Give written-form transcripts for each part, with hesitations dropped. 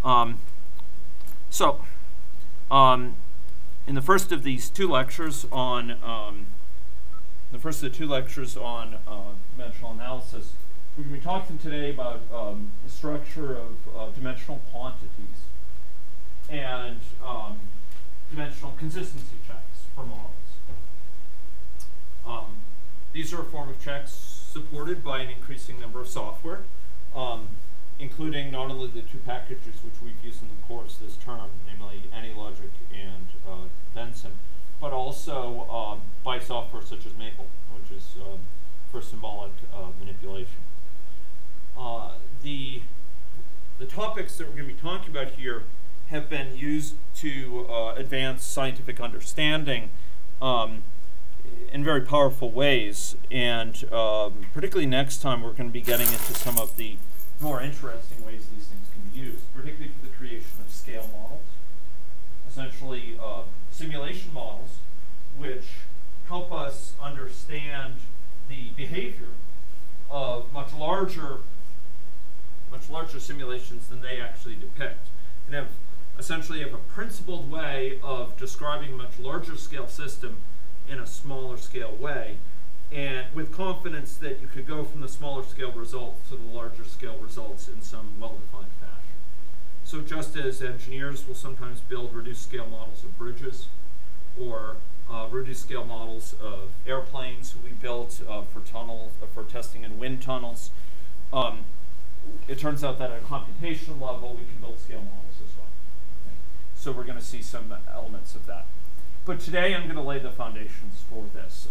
In the first of these two lectures on dimensional analysis, we're going to be talking today about the structure of dimensional quantities and dimensional consistency checks for models. These are a form of checks supported by an increasing number of software, including not only the two packages which we've used in the course this term, namely AnyLogic and Vensim, but also by software such as Maple, which is for symbolic manipulation. The topics that we're going to be talking about here have been used to advance scientific understanding in very powerful ways, and particularly next time we're going to be getting into some of the more interesting ways these things can be used, particularly for the creation of scale models, essentially simulation models, which help us understand the behavior of much larger simulations than they actually depict, and essentially have a principled way of describing a much larger scale system in a smaller scale way, and with confidence that you could go from the smaller scale results to the larger scale results in some well-defined fashion. So just as engineers will sometimes build reduced scale models of bridges, or reduced scale models of airplanes we built for testing in wind tunnels, it turns out that at a computational level we can build scale models as well. Okay. So we're going to see some elements of that. But today I'm going to lay the foundations for this.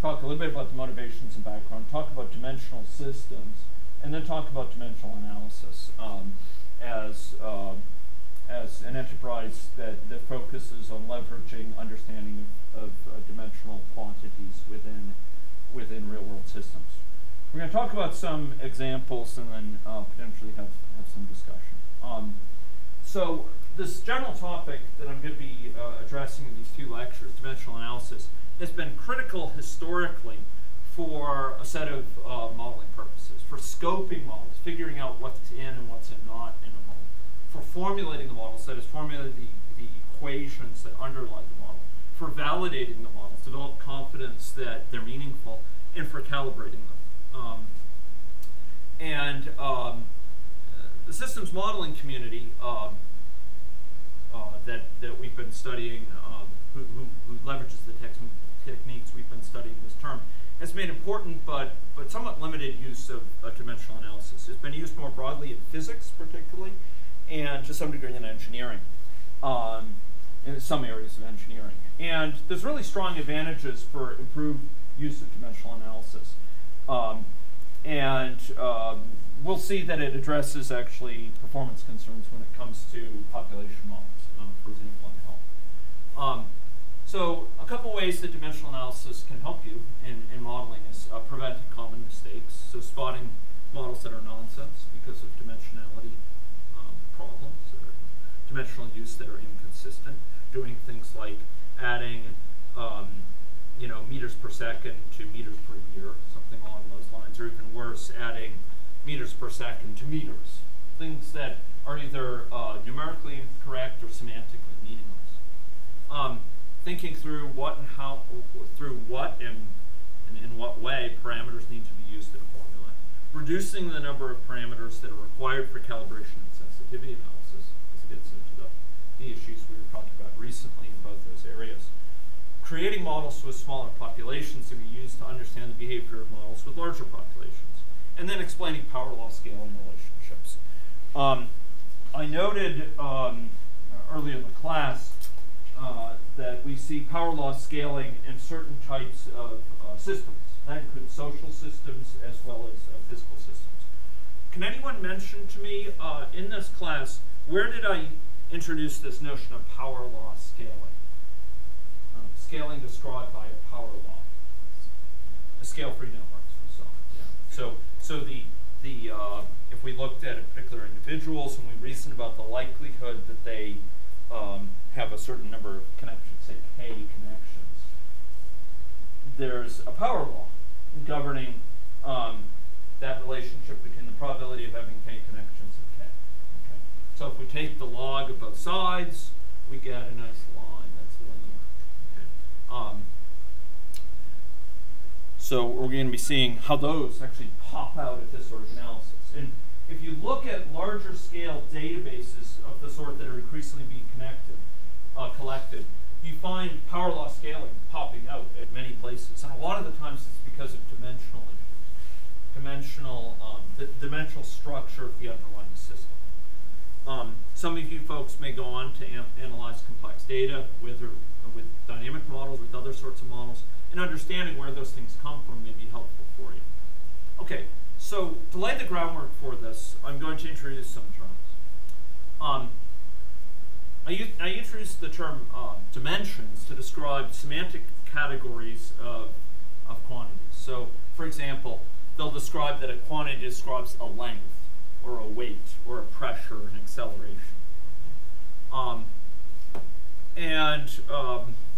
Talk a little bit about the motivations and background, talk about dimensional systems, and then talk about dimensional analysis as an enterprise that focuses on leveraging understanding of dimensional quantities within real-world systems. We're going to talk about some examples and then potentially have some discussion. So this general topic that I'm going to be addressing in these two lectures, dimensional analysis, has been critical historically for a set of modeling purposes, for scoping models, figuring out what's in and what's not in a model, for formulating the models, that is, formulating the equations that underlie the model, for validating the models, develop confidence that they're meaningful, and for calibrating them. The systems modeling community that we've been studying, who leverages the techniques we've been studying this term, has made important but somewhat limited use of dimensional analysis. It's been used more broadly in physics, particularly, and to some degree in engineering, in some areas of engineering. And there's really strong advantages for improved use of dimensional analysis. We'll see that it addresses actually performance concerns when it comes to population models, for example, in health. So a couple ways that dimensional analysis can help you in modeling is preventing common mistakes, so spotting models that are nonsense because of dimensionality problems, or dimensional use that are inconsistent, doing things like adding meters per second to meters per year, something along those lines, or even worse, adding meters per second to meters, things that are either numerically incorrect or semantically meaningless. Thinking through what and how, and in what way parameters need to be used in a formula, reducing the number of parameters that are required for calibration and sensitivity analysis, as it gets into the issues we were talking about recently in both those areas. Creating models with smaller populations to be used to understand the behavior of models with larger populations, and then explaining power law scaling relationships. I noted earlier in the class that we see power law scaling in certain types of systems. That includes social systems as well as physical systems. Can anyone mention to me in this class, where did I introduce this notion of power law scaling? Scaling described by a power law. The scale-free networks and so on. Yeah. So if we looked at particular individuals and we reasoned about the likelihood that they have a certain number of connections, say K connections, there's a power law governing that relationship between the probability of having K connections and K. Okay? So if we take the log of both sides, we get a nice line that's linear. Okay. So we're going to be seeing how those actually pop out at this sort of analysis. And if you look at larger scale databases of the sort that are increasingly being collected, you find power law scaling popping out at many places. And a lot of the times it's because of dimensional issues, the dimensional structure of the underlying system. Some of you folks may go on to analyze complex data with dynamic models, with other sorts of models, and understanding where those things come from may be helpful for you. Okay, so to lay the groundwork for this, I'm going to introduce some terms. I introduced the term dimensions to describe semantic categories of quantities. So, for example, they'll describe that a quantity describes a length, or a weight, or a pressure, an acceleration.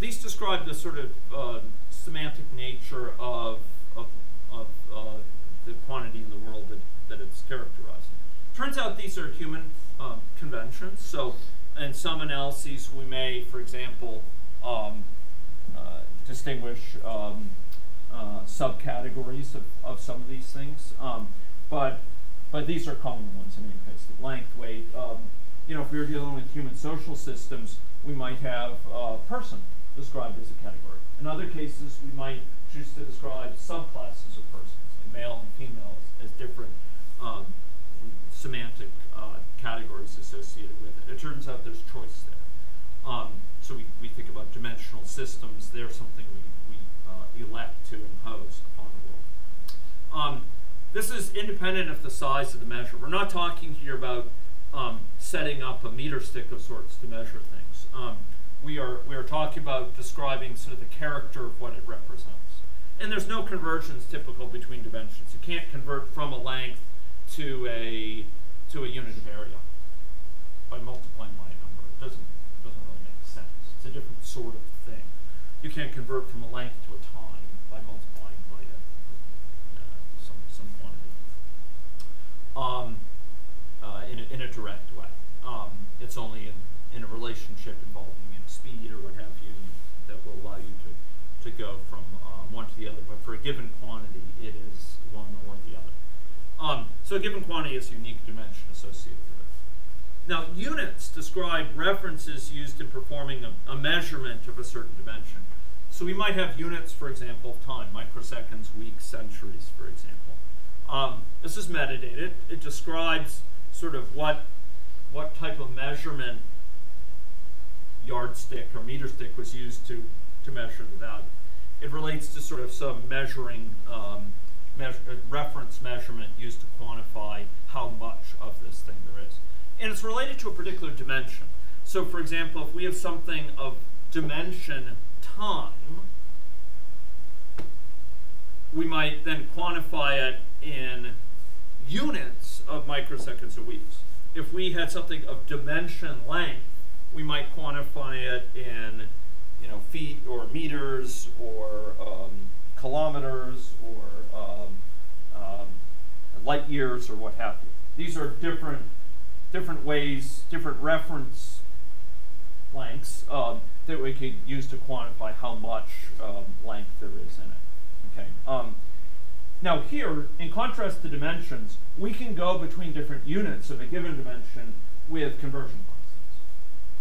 These describe the sort of semantic nature of the quantity in the world that it's characterizing. Turns out these are human conventions. So in some analyses, we may, for example, distinguish subcategories of some of these things. But these are common ones in any case. Length, weight. If we were dealing with human social systems, we might have person described as a category. In other cases, we might choose to describe subclasses of persons, like male and female, as different semantic categories associated with it. It turns out there's choice there. So we think about dimensional systems. They're something we elect to impose upon the world. This is independent of the size of the measure. We're not talking here about setting up a meter stick of sorts to measure things. We are talking about describing sort of the character of what it represents. And there's no conversions typical between dimensions. You can't convert from a length to a unit of area by multiplying by a number. It doesn't really make sense. It's a different sort of thing. You can't convert from a length to a time by multiplying by some quantity in a direct way. It's only in a relationship involving speed or what have you that will allow you to go from one to the other. But for a given quantity, it is one or the other. So a given quantity is a unique dimension associated with it. Now, units describe references used in performing a measurement of a certain dimension. So we might have units, for example, of time, microseconds, weeks, centuries, for example. This is metadata. It describes sort of what type of measurement yardstick or meter stick was used to measure the value. It relates to sort of some measuring reference measurement used to quantify how much of this thing there is. And it's related to a particular dimension. So for example, if we have something of dimension time, we might then quantify it in units of microseconds or weeks. If we had something of dimension length, we might quantify it in feet or meters or kilometers or light years or what have you. These are different ways, different reference lengths that we could use to quantify how much length there is in it. Okay. Now here, in contrast to dimensions, we can go between different units of a given dimension with conversion constants.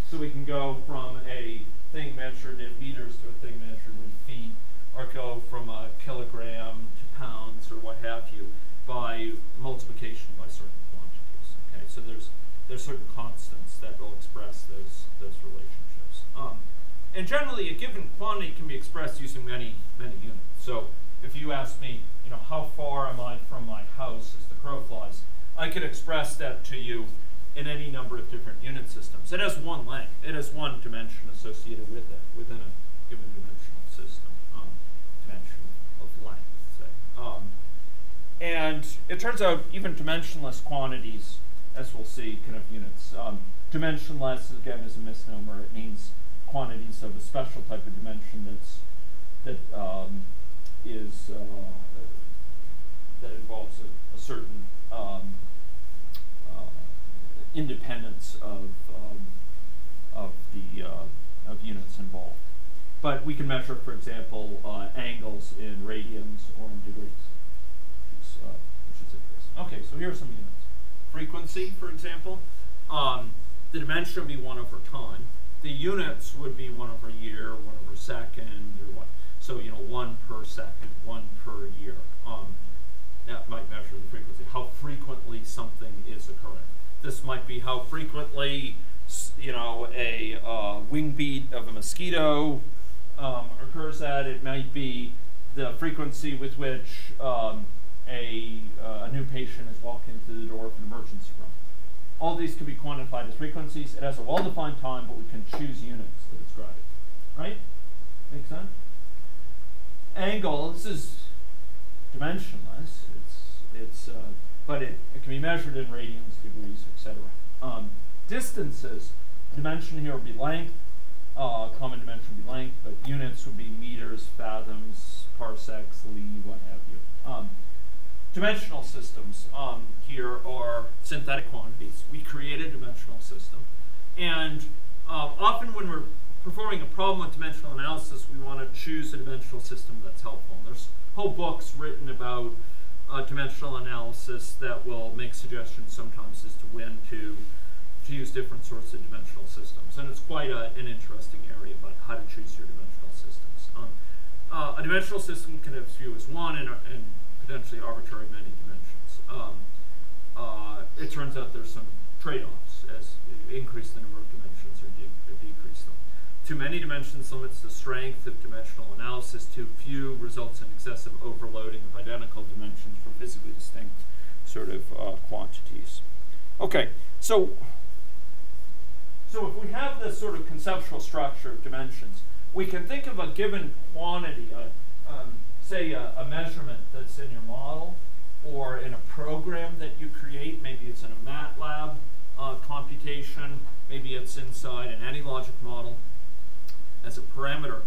So we can go from a thing measured in meters to a thing measured in feet, or go from a kilogram to pounds or what have you by multiplication by certain quantities. Okay, so there's certain constants that will express those relationships. And generally, a given quantity can be expressed using many units. So if you ask me, how far am I from my house as the crow flies, I could express that to you in any number of different unit systems. It has one length. It has one dimension associated with it within a given dimensional system, dimension of length, say. And it turns out even dimensionless quantities, as we'll see, can have units. Dimensionless, again, is a misnomer. It means quantities of a special type of dimension that involves a certain independence of units involved. But we can measure, for example, angles in radians or in degrees, which is interesting. Okay, so here are some units. Frequency, for example, the dimension would be 1 over time. The units would be 1 over year, 1 over second, or what. So 1 per second, 1 per year. That might measure the frequency, how frequently something is occurring. This might be how frequently, a wing beat of a mosquito occurs at. It might be the frequency with which a new patient is walking through the door of an emergency room. All these can be quantified as frequencies. It has a well-defined time, but we can choose units to describe it. Right? Make sense? Angle, this is dimensionless. But it can be measured in radians, degrees, etc. Distances, dimension here would be length. Common dimension would be length, but units would be meters, fathoms, parsecs, li, what have you. Dimensional systems here are synthetic quantities. We create a dimensional system. And often when we're performing a problem with dimensional analysis, we want to choose a dimensional system that's helpful. And there's whole books written about dimensional analysis that will make suggestions sometimes as to when to use different sorts of dimensional systems. And it's quite an interesting area about how to choose your dimensional systems. A dimensional system can have as few as 1 and potentially arbitrary many dimensions. It turns out there's some trade-offs as you increase the number of dimensions or decrease them. Too many dimensions limits the strength of dimensional analysis. Too few results in excessive overloading of identical dimensions for physically distinct sort of quantities. Okay, so if we have this sort of conceptual structure of dimensions, we can think of a given quantity, say a measurement that's in your model or in a program that you create. Maybe it's in a MATLAB computation. Maybe it's inside an AnyLogic model as a parameter.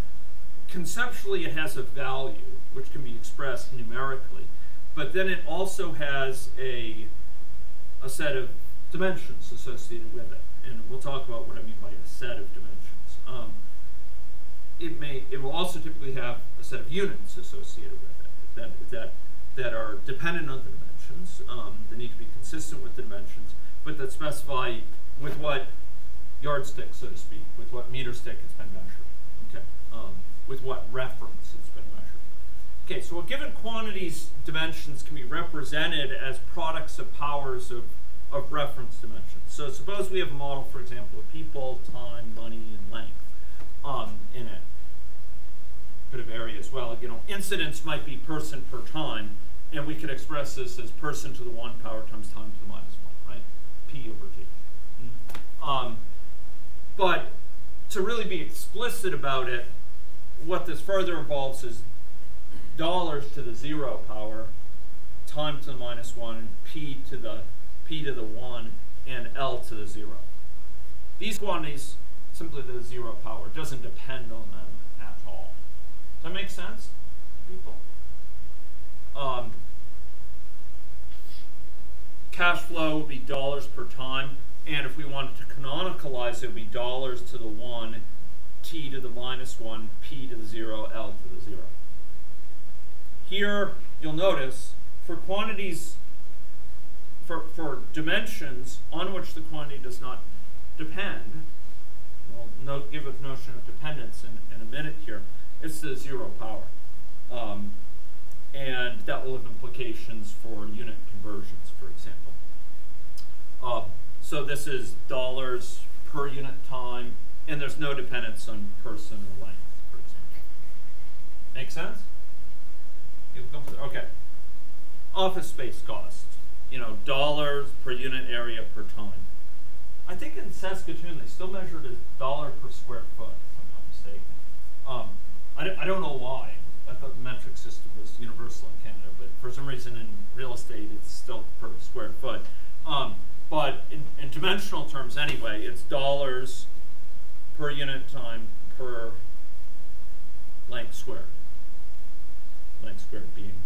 Conceptually, it has a value, which can be expressed numerically. But then it also has a set of dimensions associated with it. And we'll talk about what I mean by a set of dimensions. It will also typically have a set of units associated with it that are dependent on the dimensions. They need to be consistent with the dimensions, but that specify with what yardstick, so to speak, with what meter stick it's been measured. Okay. With what reference it's been measured. Okay, so a given quantity's dimensions can be represented as products of powers of reference dimensions. So suppose we have a model, for example, of people, time, money, and length in it. Could have area as well. Incidence might be person per time, and we could express this as person to the 1 power times time to the -1, right? P over T. But to really be explicit about it, what this further involves is dollars to the 0 power, time to the -1, p to the 1, and L to the 0. These quantities, simply to the 0 power, doesn't depend on them at all. Does that make sense, people? Cash flow would be dollars per time, and if we wanted to canonicalize it, would be dollars to the 1, t to the -1, p to the 0, L to the 0. Here, you'll notice, for quantities, for dimensions on which the quantity does not depend, we'll give a notion of dependence in a minute here, it's the 0 power. And that will have implications for unit conversions, for example. So this is dollars per unit time, and there's no dependence on person or length, for example. Make sense? Okay. Office space cost. Dollars per unit area per time. I think in Saskatoon they still measured as dollar per square foot, if I'm not mistaken. I don't know why. I thought the metric system was universal in Canada, but for some reason in real estate it's still per square foot. But in dimensional terms anyway, it's dollars per unit time per length squared. Length squared being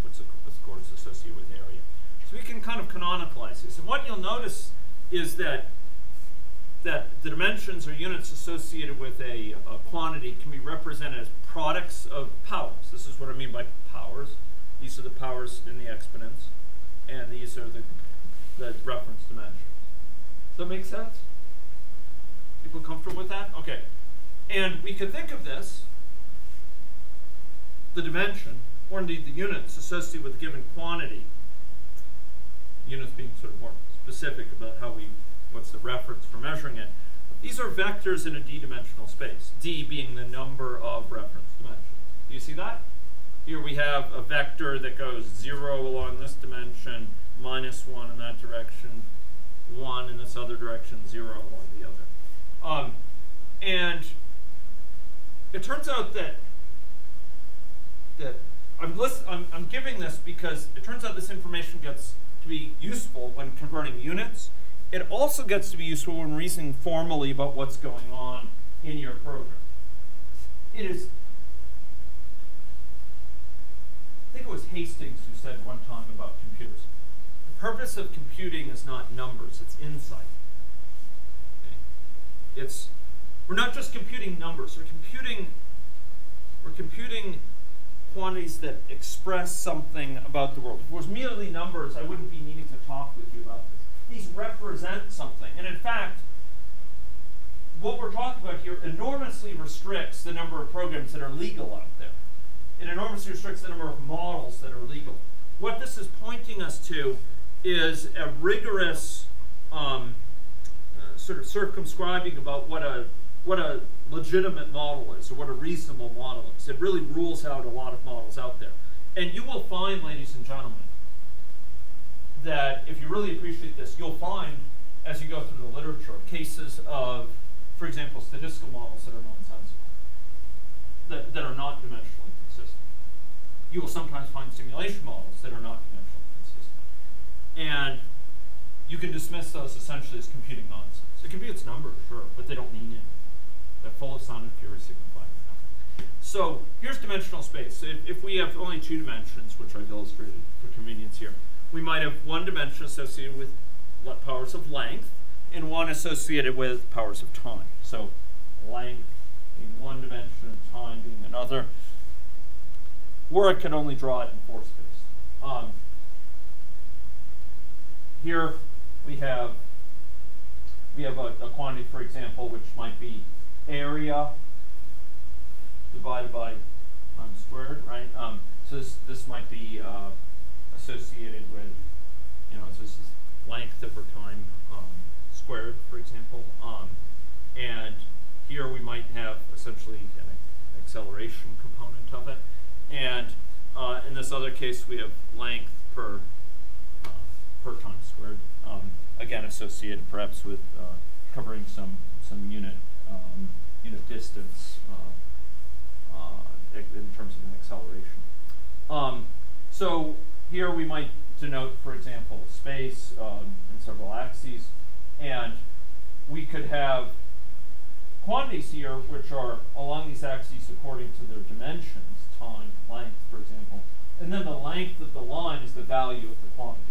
what's of course associated with area. So we can kind of canonicalize this. And what you'll notice is that the dimensions or units associated with a quantity can be represented as products of powers. This is what I mean by powers. These are the powers in the exponents, and these are the reference dimensions. Does that make sense? People comfortable with that? Okay. And we could think of this, the dimension, or indeed the units associated with a given quantity, units being sort of more specific about what's the reference for measuring it. These are vectors in a d-dimensional space, d being the number of reference dimensions. Do you see that? Here we have a vector that goes 0 along this dimension, -1 in that direction, 1 in this other direction, 0 along the other. And it turns out that I'm giving this because it turns out this information gets to be useful when converting units. It also gets to be useful when reasoning formally about what's going on in your program. I think it was Hastings who said one time about computers, the purpose of computing is not numbers, it's insight. Okay? We're not just computing numbers, we're computing quantities that express something about the world. If it was merely numbers, I wouldn't be needing to talk with you about this. These represent something. And in fact, what we're talking about here enormously restricts the number of programs that are legal out there. It enormously restricts the number of models that are legal. What this is pointing us to is a rigorous sort of circumscribing about what a legitimate model is, or what a reasonable model is. It really rules out a lot of models out there. And you will find, ladies and gentlemen, that if you really appreciate this, you'll find, as you go through the literature, cases of, for example, statistical models that are nonsensical, that are not dimensionally consistent. You will sometimes find simulation models that are not dimensionally consistent. And you can dismiss those essentially as computing nonsense. It computes numbers, sure, but they don't mean it. They're full of sound and fury signifying nothing. So here's dimensional space. So if we have only 2 dimensions, which I've illustrated for convenience here, we might have one dimension associated with powers of length and one associated with powers of time. So length being one dimension and time being another. Or I could only draw it in 4 space. Here we have a quantity, for example, which might be area divided by time squared, right? So this might be associated with, so this is length over time squared, for example. And here we might have essentially an acceleration component of it. And in this other case, we have length per time squared. Again, associated perhaps with covering some unit distance in terms of an acceleration. So here we might denote, for example, space in several axes, and we could have quantities here which are along these axes according to their dimensions, time, length, for example, and then the length of the line is the value of the quantity.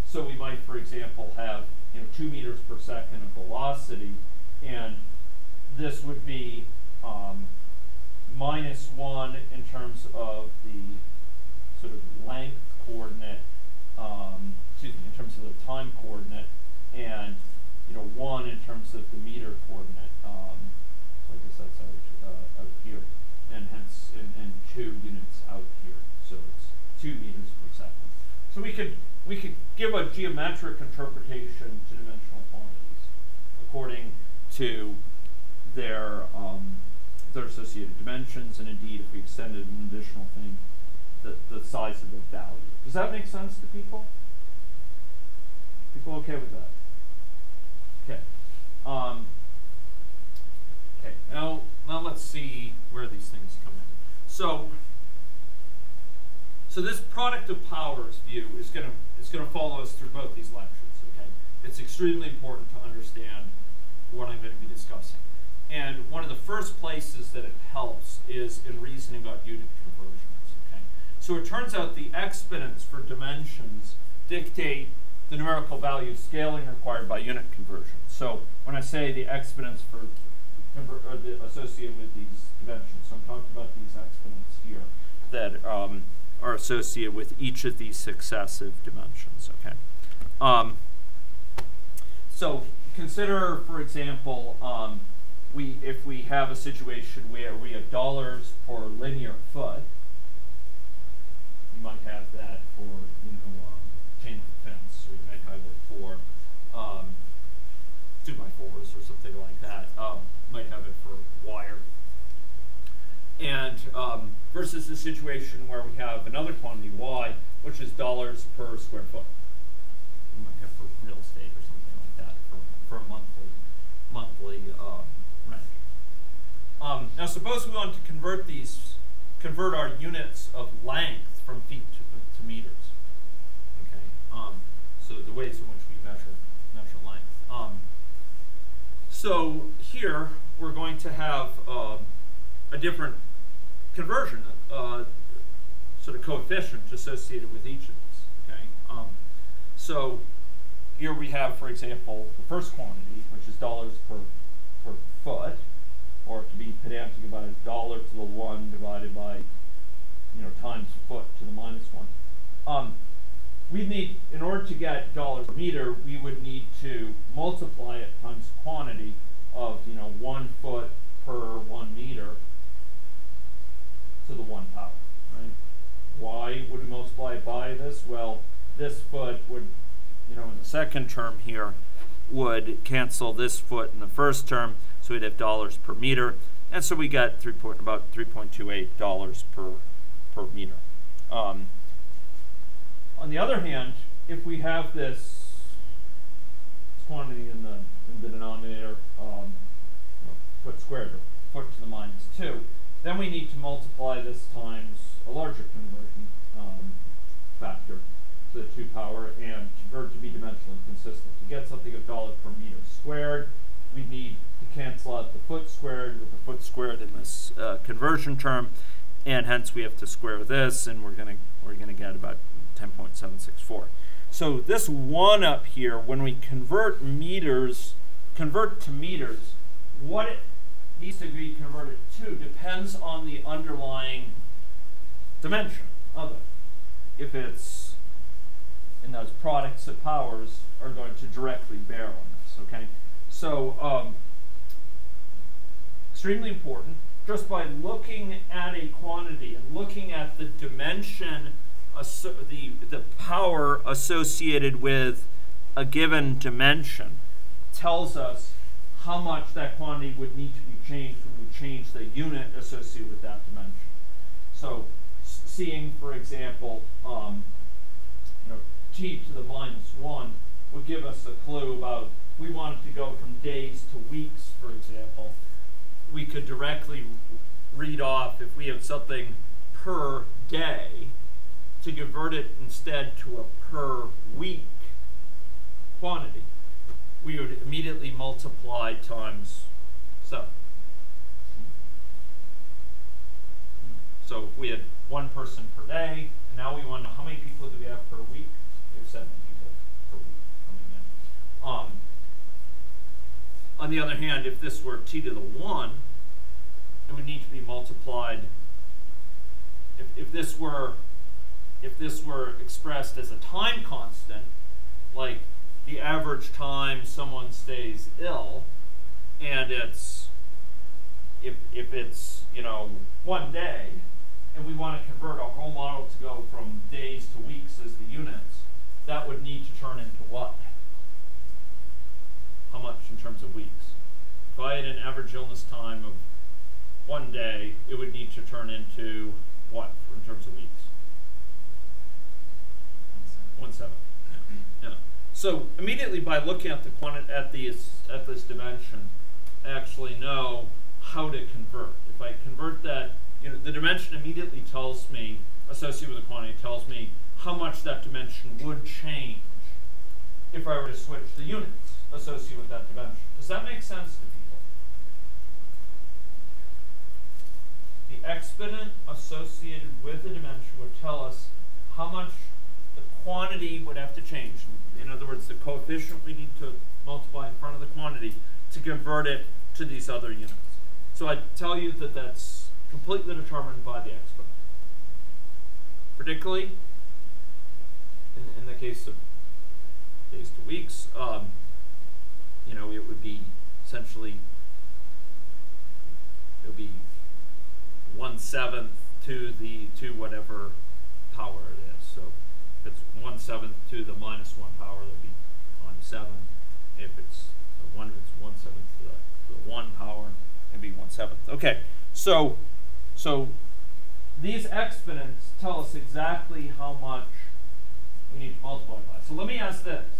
So we might, for example, have 2 meters per second of velocity, and this would be -1 in terms of the sort of length coordinate, in terms of the time coordinate, and 1 in terms of the meter coordinate. So I guess that's out here, and hence and 2 units out here. So it's 2 meters per second. So we could give a geometric interpretation to dimensional quantities according to their associated dimensions, and indeed, if we extended an additional thing, the size of the value. Does that make sense to people? People okay with that? Okay. Okay. Now let's see where these things come in. So this product of powers view is going to follow us through both these lectures. Okay. It's extremely important to understand what I'm going to be discussing. And one of the first places that it helps is in reasoning about unit conversions. Okay? So it turns out the exponents for dimensions dictate the numerical value scaling required by unit conversion. So when I say the exponents associated with these dimensions, so I'm talking about these exponents here that are associated with each of these successive dimensions. Okay. So consider, for example, if we have a situation where we have dollars per linear foot, you might have that for chain link fence, or you might have it for 2x4s or something like that. Might have it for wire. And versus the situation where we have another quantity y, which is dollars per square foot. You might have for real estate or something like that for a monthly rent. Now suppose we want to convert our units of length from feet to meters. Okay. So the ways in which we measure length. So here we're going to have a different conversion, sort of coefficient associated with each of these. Okay. So here we have, for example, the first quantity, which is dollars per foot, or to be pedantic about it, dollar to the 1 divided by, times foot to the -1. We need, in order to get dollars per meter, we would need to multiply it times quantity of 1 foot per 1 meter to the 1 power. Right? Why would we multiply it by this? Well, this foot would, in the second term here, would cancel this foot in the first term, so we'd have dollars per meter, and so we get about $3.28 per meter. On the other hand, if we have this quantity in the denominator, foot squared, or foot to the -2, then we need to multiply this times a larger conversion factor to the 2 power and convert to be dimensionally consistent. To get something of dollar per meter squared, we need to cancel out the foot squared with the foot squared in this conversion term, and hence we have to square this, and we're gonna get about 10.764. So this 1 up here, when we convert to meters, what it needs to be converted to depends on the underlying dimension of it. If it's in those products of powers are going to directly bear on this. Okay, so extremely important. Just by looking at a quantity and looking at the dimension, the power associated with a given dimension tells us how much that quantity would need to be changed when we change the unit associated with that dimension. So seeing, for example, t to the -1 would give us a clue about, we wanted to go from days to weeks, for example. We could directly read off, if we have something per day, to convert it instead to a per week quantity. We would immediately multiply times 7. So if we had 1 person per day, and now we want to know how many people do we have per week? We have 7 people per week coming in. On the other hand, if this were t to the 1, it would need to be multiplied. If this were expressed as a time constant, like the average time someone stays ill, and it's if it's 1 day, and we want to convert our whole model to go from days to weeks as the units, that would need to turn into what? How much in terms of weeks? If I had an average illness time of 1 day, it would need to turn into what in terms of weeks? 1/7. Yeah. So immediately by looking at this dimension, I actually know how to convert. If I convert that, the dimension immediately tells me, associated with the quantity, tells me how much that dimension would change if I were to switch the units associated with that dimension. Does that make sense to people? The exponent associated with the dimension would tell us how much the quantity would have to change. In other words, the coefficient we need to multiply in front of the quantity to convert it to these other units. So I tell you that that's completely determined by the exponent. Particularly in the case of days to weeks, you know, it would be essentially, it would be 1/7 to whatever power it is. So if it's 1/7 to the -1 power, that would be times 7. If it's 1/7 to the 1 power, it'd be 1/7. Okay, so these exponents tell us exactly how much we need to multiply by. So let me ask this.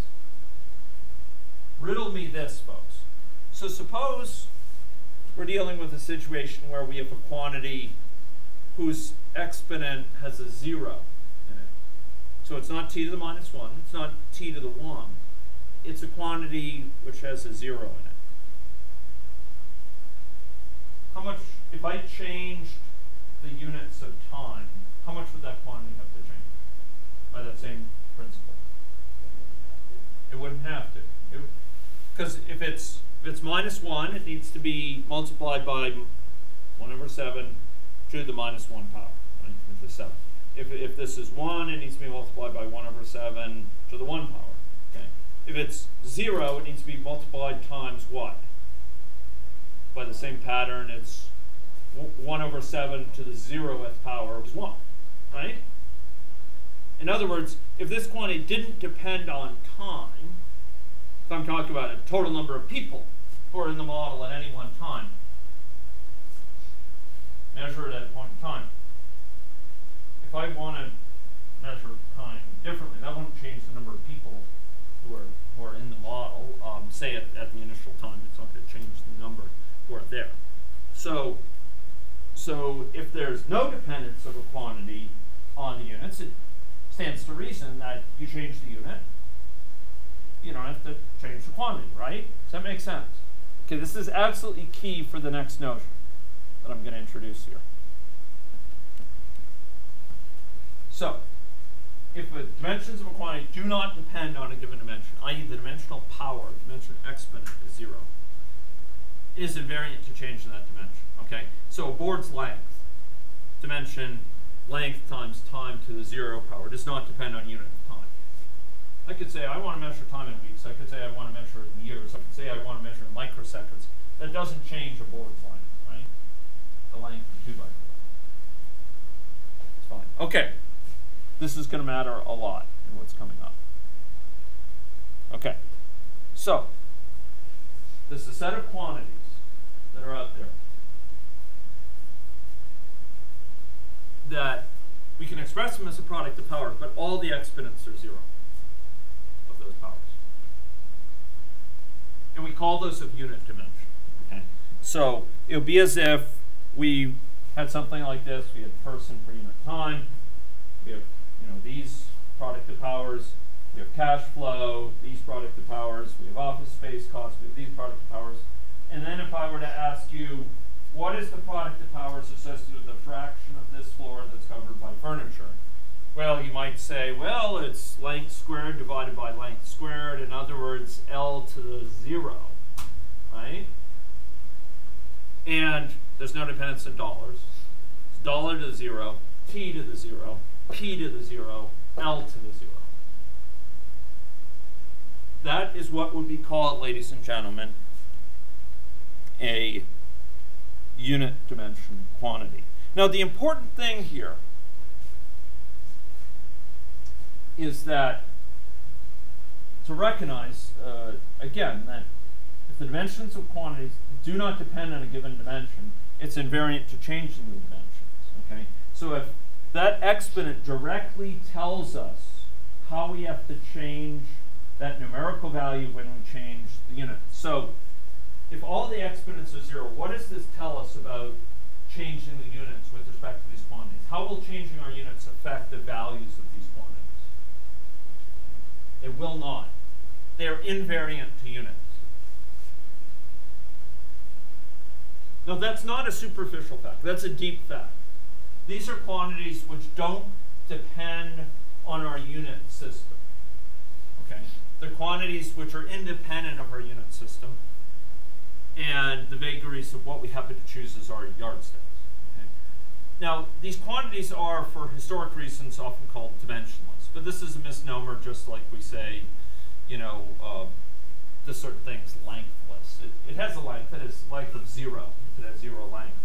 Riddle me this, folks. So suppose we're dealing with a situation where we have a quantity whose exponent has a 0 in it. So it's not t to the -1, it's not t to the 1. It's a quantity which has a 0 in it. How much, if I changed the units of time, how much would that quantity have to change by that same principle? It wouldn't have to. Because if it's -1, it needs to be multiplied by 1/7 to the -1 power, right? Which is 7. If this is 1, it needs to be multiplied by 1/7 to the 1 power. Okay. If it's 0, it needs to be multiplied times what? By the same pattern, it's 1/7 to the 0th power is 1, right? In other words, if this quantity didn't depend on time, if I'm talking about a total number of people who are in the model at any one time, measure it at a point in time. If I want to measure time differently, that won't change the number of people who are in the model. Say at the initial time, it's not going to change the number who are there. So if there's no dependence of a quantity on the units, it stands to reason that you change the unit, you don't have to change the quantity, right? Does that make sense? Okay, this is absolutely key for the next notion that I'm going to introduce here. So, if the dimensions of a quantity do not depend on a given dimension, i.e. the dimensional power, the dimension exponent is 0, it is invariant to change in that dimension. Okay, so a board's length, dimension length times time to the 0 power, does not depend on unit of time. I could say I want to measure time in weeks. I could say I want to measure it in years. I could say I want to measure in microseconds. That doesn't change a board's length, right? The length of 2 by 4. It's fine. Okay, this is going to matter a lot in what's coming up. Okay, so there's a set of quantities that are out there that we can express them as a product of powers, but all the exponents are 0 of those powers. And we call those of unit dimension. Okay? So it would be as if we had something like this. We had person per unit time. We have, you know, these product of powers. We have cash flow, these product of powers. We have office space costs. We have these product of powers. And then if I were to ask you, what is the product of powers associated with the fraction of this floor that's covered by furniture? Well, you might say, well, it's length squared divided by length squared. In other words, L to the 0, right? And there's no dependence in dollars. It's dollar to the 0, T to the 0, P to the 0, L to the 0. That is what would be called, ladies and gentlemen, a unit dimension quantity. Now, the important thing here is that to recognize, again, that if the dimensions of quantities do not depend on a given dimension, it's invariant to changing the dimensions. Okay? So if that exponent directly tells us how we have to change that numerical value when we change the unit. So if all the exponents are 0, what does this tell us about changing the units with respect to these quantities? How will changing our units affect the values of these quantities? It will not. They're invariant to units. Now, that's not a superficial fact. That's a deep fact. These are quantities which don't depend on our unit system. Okay, they're quantities which are independent of our unit system, and the vagaries of what we happen to choose as our yardsticks. Okay? Now, these quantities are, for historic reasons, often called dimensionless, but this is a misnomer, just like we say, you know, this certain thing is lengthless. It has a length. It has length of 0. It has 0 length.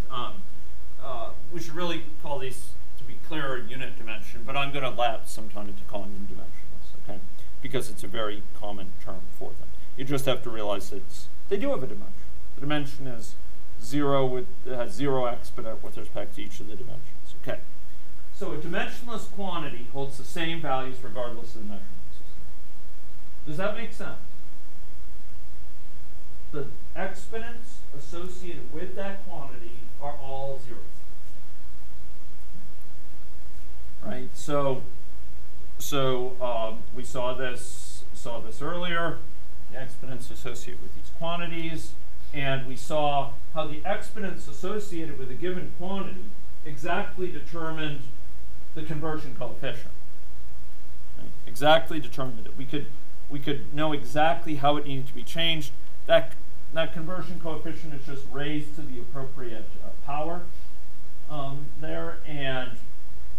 We should really call these, to be clear, a unit dimension, but I'm going to lapse sometime into calling them dimensionless, okay? Because it's a very common term for them. You just have to realize that they do have a dimension. The dimension is 0 has 0 exponent with respect to each of the dimensions. Okay. So a dimensionless quantity holds the same values regardless of the measurement system. Does that make sense? The exponents associated with that quantity are all 0. Right. So we saw this earlier. The exponents associated with these quantities, and we saw how the exponents associated with a given quantity exactly determined the conversion coefficient. Right? Exactly determined it. We could know exactly how it needed to be changed. That conversion coefficient is just raised to the appropriate power there, and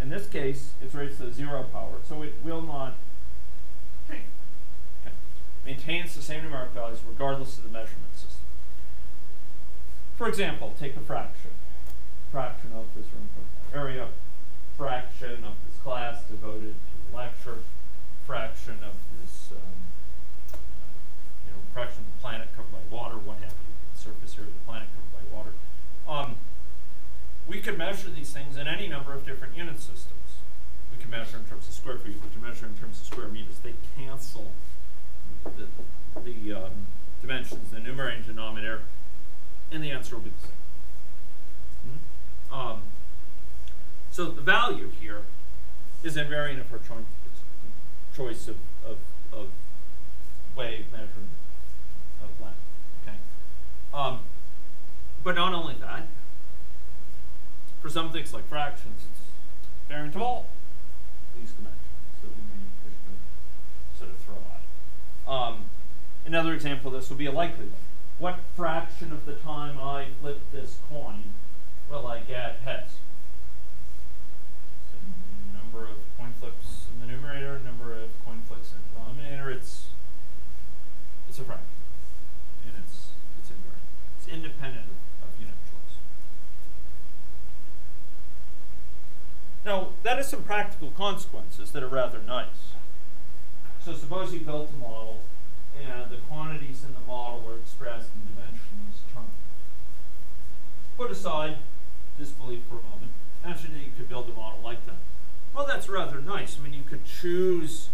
in this case, it's raised to 0 power, so it will not change. Okay. Maintains the same numeric values regardless of the measurement system. For example, take a fraction. Fraction of this room area, fraction of this class devoted to the lecture, fraction of this, fraction of the planet covered by water, what have you, the surface area of the planet covered by water. We could measure these things in any number of different unit systems. We can measure in terms of square feet. We can measure in terms of square meters. They cancel the dimensions, the numerator and denominator, and the answer will be the same. So the value here is invariant of our choice of way of measuring of length. Okay. But not only that. For some things like fractions, it's invariant of all these dimensions that we may wish to sort of throw out. Another example of this would be a likelihood. What fraction of the time I flip this coin will I get heads? So number of coin flips in the numerator, number of coin flips in the denominator. It's a fraction, and it's invariant. It's independent of unit choice. Now, that has some practical consequences that are rather nice. So suppose you built a model, and the quantities in the model were expressed in dimensionless terms. Put aside disbelief for a moment. Imagine that you could build a model like that. Well, that's rather nice. I mean, you could choose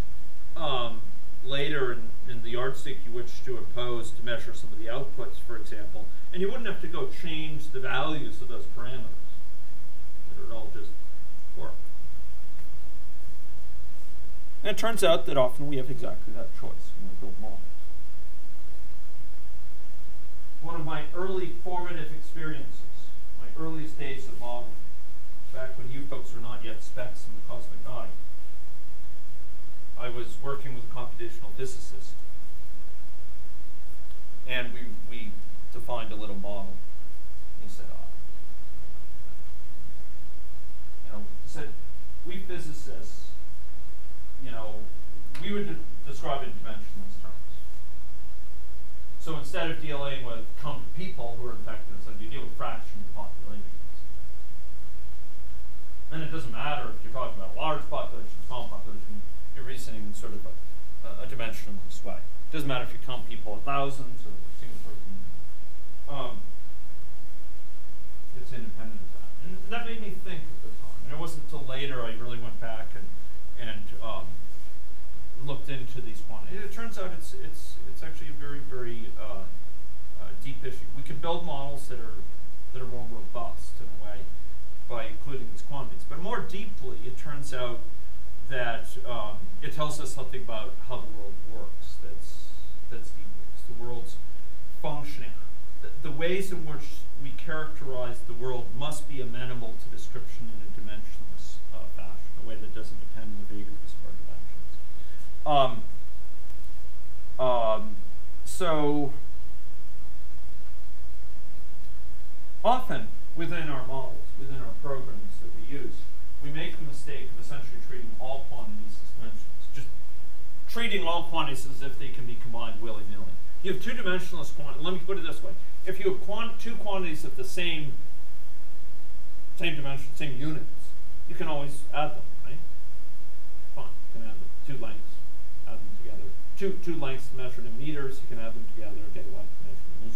later in the yardstick you wish to impose to measure some of the outputs, for example, and you wouldn't have to go change the values of those parameters. It would all just work. And it turns out that often we have exactly that choice when we build models. One of my early formative experiences, my earliest days of modeling, back when you folks were not yet specs in the cosmic eye, I was working with a computational physicist, and we defined a little model. He said, he said, we physicists, we would describe it in dimensionless terms. So instead of dealing with count of people who are infected, you deal with fraction of populations. And it doesn't matter if you're talking about a large population, small population, you're reasoning in sort of a dimensionless way. It doesn't matter if you count people at thousands or a single person. It's independent of that. And that made me think at the time. And it wasn't until later I really went back and looked into these quantities. It turns out it's actually a very, very deep issue. We can build models that are more robust in a way by including these quantities. But more deeply, it turns out that it tells us something about how the world works. That's deeper. It's the world's functioning. The ways in which we characterize the world must be amenable to description in a dimensionless fashion, a way that doesn't depend on the vagaries of our So often within our models, within our programs that we use, we make the mistake of essentially treating all quantities as dimensionals. Just treating all quantities as if they can be combined willy-nilly. You have two dimensionless quantities. Let me put it this way. If you have two quantities of the same dimension, same units, you can always add them, right? Fine. You can add them. Two lengths, add them together. Two lengths measured in meters, you can add them together. Day length measured in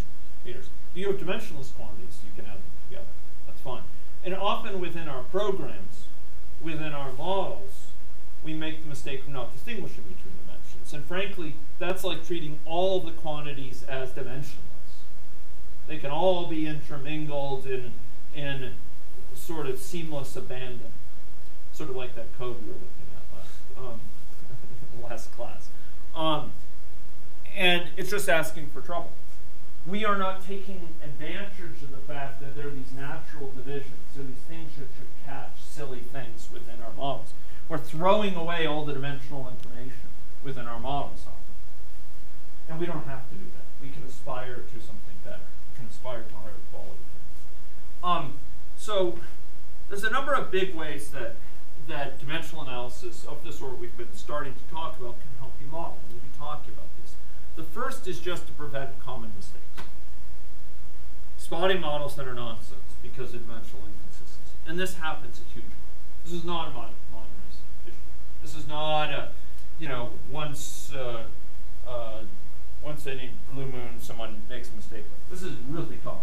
meters. If you have dimensionless quantities, you can add them together. That's fine. And often within our programs, within our models, we make the mistake of not distinguishing between dimensions. And frankly, that's like treating all the quantities as dimensionless. They can all be intermingled in sort of seamless abandon. Sort of like that code we were looking at last class. And it's just asking for trouble. We are not taking advantage of the fact that there are these natural divisions, so these things that should catch silly things within our models. We're throwing away all the dimensional information within our models often. And we don't have to do that. We can aspire to something better. We can aspire to higher quality. So there's a number of big ways that dimensional analysis of the sort we've been starting to talk about can help you model. We'll be talking about these. The first is just to prevent common mistakes. Spotting models that are nonsense because of dimensional inconsistency. And this happens at huge amounts. This is not a modern issue. This is not a, once in a blue moon someone makes a mistake. This is really common.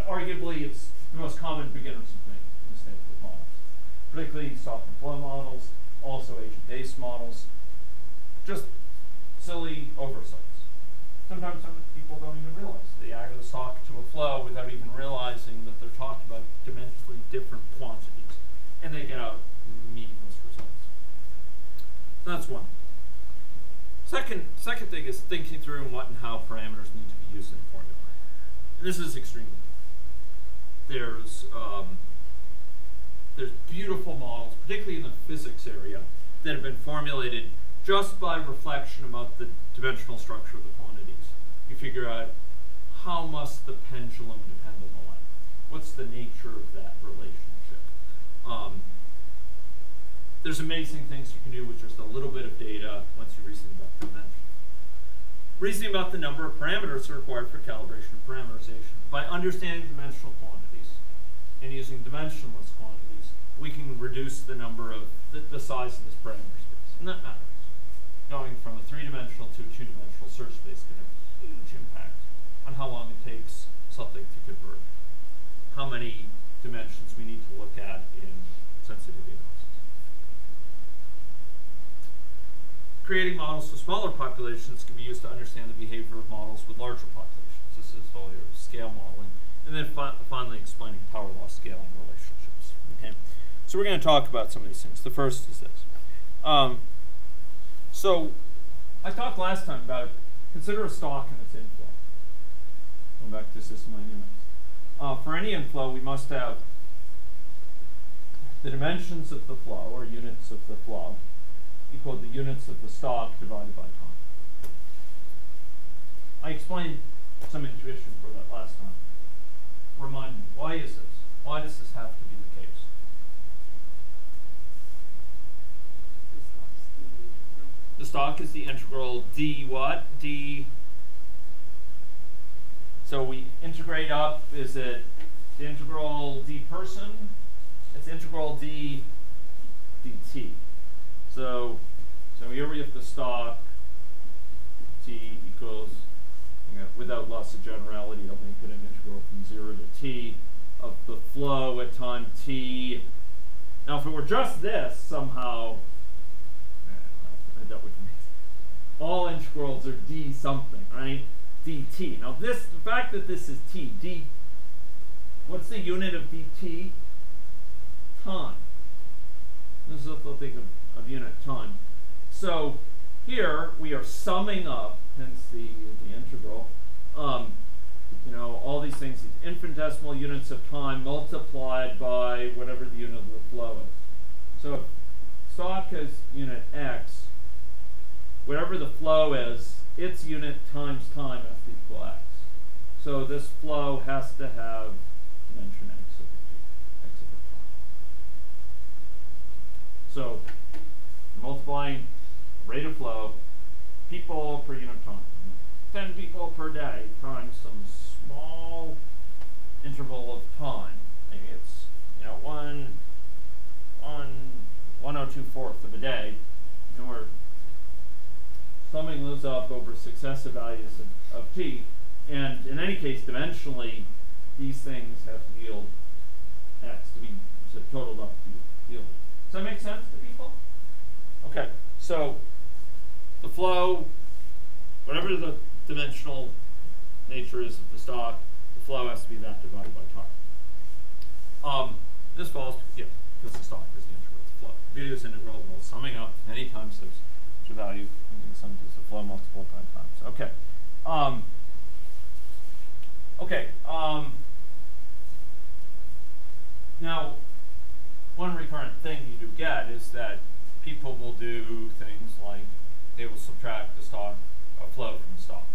Arguably, it's the most common beginner's mistake with models. Particularly stop and flow models, also agent-based models. Just silly oversights. Sometimes some people don't even realize they add the stock to a flow without even realizing that they're talking about dimensionally different quantities, and they get out meaningless results. So that's one. Second thing is thinking through what and how parameters need to be used in a formula. And this is extremely. There's beautiful models, particularly in the physics area, that have been formulated just by reflection about the dimensional structure of the quantities. You figure out how must the pendulum depend on the length. What's the nature of that relationship? There's amazing things you can do with just a little bit of data once you reason about dimension. Reasoning about the number of parameters required for calibration and parameterization. By understanding dimensional quantities and using dimensionless quantities, we can reduce the number of the size of this parameter space. And that matters. Going from a three-dimensional to a two-dimensional search space can have a huge impact on how long it takes something to convert. How many dimensions we need to look at in sensitivity analysis. Creating models for smaller populations can be used to understand the behavior of models with larger populations. This is all your scale modeling. And then finally explaining power law scaling relationships. Okay. So we're going to talk about some of these things. The first is this. So I talked last time about consider a stock and its inflow. Going back to system dynamics. For any inflow, we must have the dimensions of the flow, or units of the flow, equal to the units of the stock divided by time. I explained some intuition for that last time. Remind me, why is this? Why does this have to be the case? The stock is the integral d what? D. So we integrate up, is it the integral d person? It's integral d dt. So here we have the stock, t equals, without loss of generality, I'll make it an integral from 0 to t of the flow at time t. Now if it were just this, somehow, I dealt with all integrals are d something, right? dt. Now the fact that this is t, d, what's the unit of dt? Time. This is what they'll think of unit time. So here we are summing up, hence the integral, all these things, these infinitesimal units of time multiplied by whatever the unit of the flow is. So if stock has unit x, whatever the flow is, its unit times time has to equal x. So this flow has to have dimension x over t, x over time. So multiplying rate of flow, people per unit time. 10 people per day times some small interval of time. Maybe it's 1/102th of a day, and we're summing those up over successive values of t. And in any case, dimensionally, these things have to yield x to be totaled up to yield. Does that make sense to people? Okay, so the flow, whatever the dimensional nature is of the stock, the flow has to be that divided by time. This follows, because the stock is the integral of the flow. V is integral, well, summing up many times the value, and the sum is the flow multiple times. Okay. Now, one recurrent thing you do get is that people will do things like they will subtract the stock, a flow from the stock.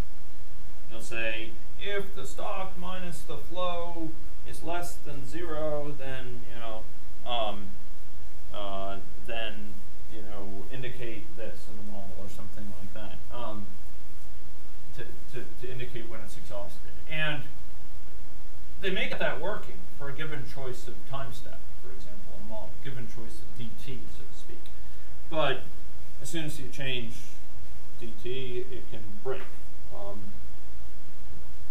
They'll say, if the stock minus the flow is less than 0, then indicate this in the model or something like that, to indicate when it's exhausted. And they may get that working for a given choice of time step, for example, in a model, given choice of dt, so to speak. But as soon as you change dt, it can break.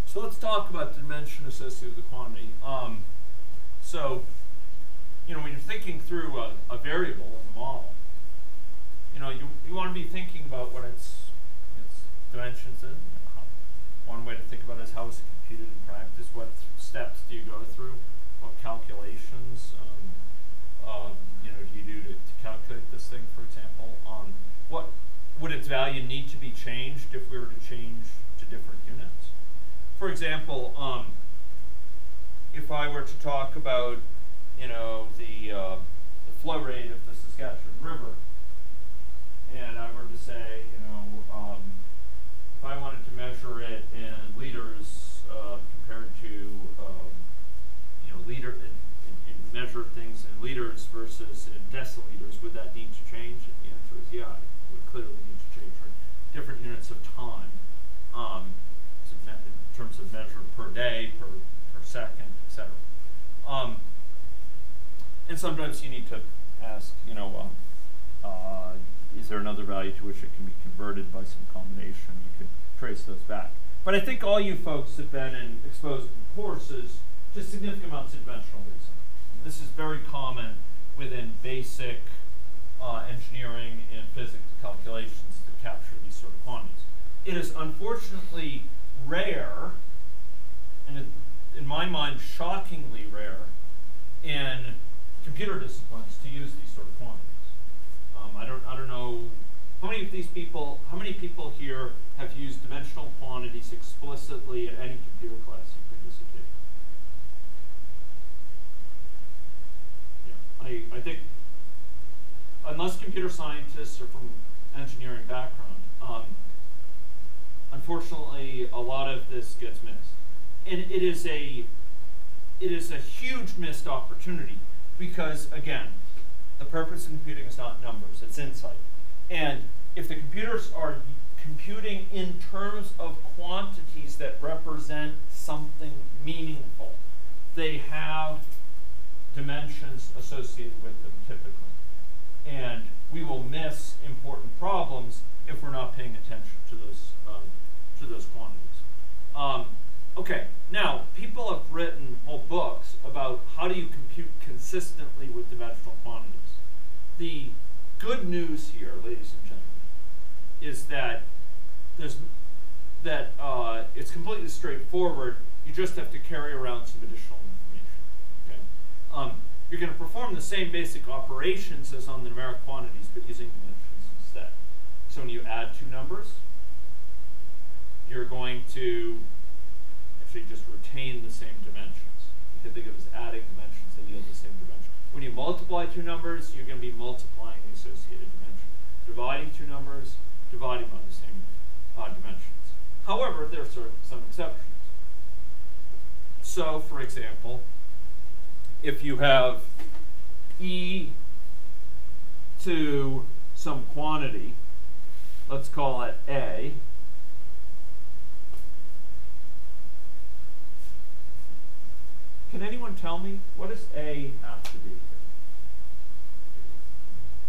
So let's talk about the dimension associated with the quantity. When you're thinking through a variable in a model, you want to be thinking about what its dimensions in. One way to think about it is how is it computed in practice? What steps do you go through? What calculations do you do to calculate this thing, for example? What would its value need to be changed if we were to change to different units? For example, if I were to talk about the flow rate of the Saskatchewan River, and I were to say, if I wanted to measure it in liters compared to, measure things in liters versus in deciliters, would that need to change? And the answer is yeah, it would clearly need to change for different units of time, in terms of measure per day, per second, etc. And sometimes you need to ask, is there another value to which it can be converted by some combination? You could trace those back. But I think all you folks have been exposed in courses to significant amounts of dimensional reasoning. And this is very common within basic engineering and physics calculations to capture these sort of quantities. It is unfortunately rare, and in my mind shockingly rare, in computer disciplines to use these sort of quantities. I don't know how many people here have used dimensional quantities explicitly at any computer class you previously did. Yeah, I think unless computer scientists are from engineering background, unfortunately a lot of this gets missed, and it is a huge missed opportunity because again, the purpose of computing is not numbers, it's insight. And if the computers are computing in terms of quantities that represent something meaningful, they have dimensions associated with them typically. And we will miss important problems if we're not paying attention to those quantities. Okay, now people have written whole books about how do you compute consistently with dimensional quantities. The good news here, ladies and gentlemen, is that it's completely straightforward. You just have to carry around some additional information. Okay? You're going to perform the same basic operations as on the numeric quantities, but using dimensions instead. So when you add two numbers, you're going to actually just retain the same dimensions. You can think of it as adding dimensions that yield the same dimension. When you multiply two numbers, you're going to be multiplying the associated dimension. Dividing two numbers, dividing by the same dimensions. However, there are some exceptions. So, for example, if you have e to some quantity, let's call it a, can anyone tell me what does a have to be here?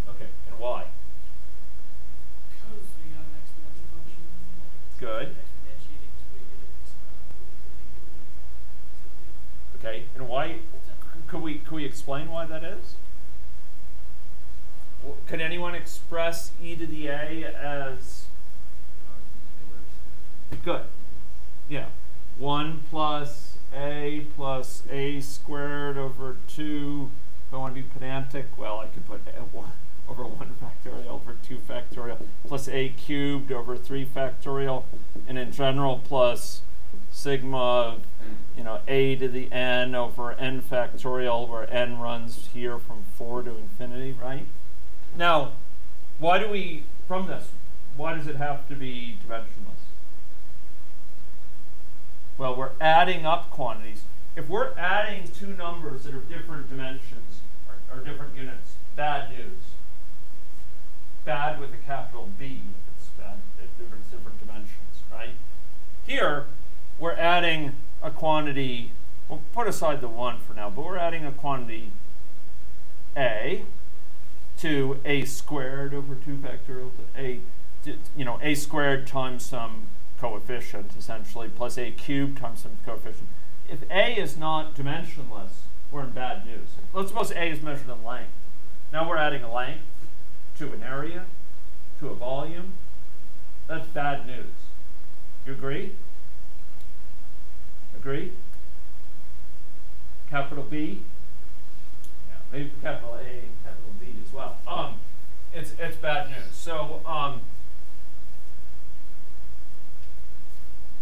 Okay, and why? Because we have an exponential function. Good. Okay, and why? Could we explain why that is? Could anyone express e to the a as? Good. Yeah, 1 plus a squared over 2. If I want to be pedantic, well, I could put 1 over 1 factorial over 2 factorial plus a cubed over 3 factorial, and in general plus sigma, a to the n over n factorial, where n runs here from 4 to infinity, right? Now, why does it have to be dimensionless? Well, we're adding up quantities. If we're adding two numbers that are different dimensions or different units, bad news. Bad with a capital B if it's bad, if it's different dimensions, right? Here, we're adding a quantity, we'll put aside the 1 for now, but we're adding a quantity a to a squared over 2 factorial to a squared times some coefficient, essentially, plus a cubed times some coefficient. If a is not dimensionless, we're in bad news. Let's suppose a is measured in length. Now we're adding a length to an area, to a volume. That's bad news. You agree? Agree? Capital B? Yeah, maybe capital A and capital B as well. It's bad news. So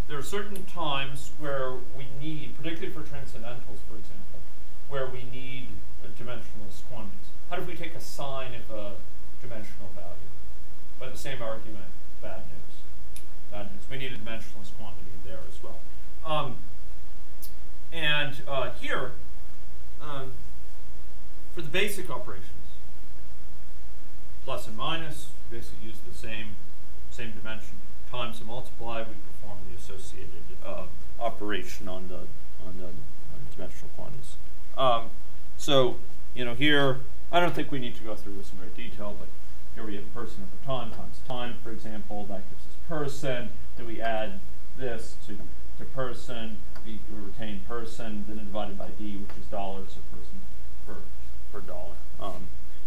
there are certain times where we need, particularly for transcendentals, for example, where we need dimensionless quantities. How do we take a sign of a dimensional value? By the same argument, bad news. Bad news. We need a dimensionless quantity there as well. Here, for the basic operations, plus and minus, basically use the same dimension, times and multiply, we perform the associated operation on the dimensional quantities. So, here, I don't think we need to go through this in great detail, but here we have person over time times time, for example. That gives us person. Then we add this to person. We retain person, then divided by d, which is dollars, so person per dollar.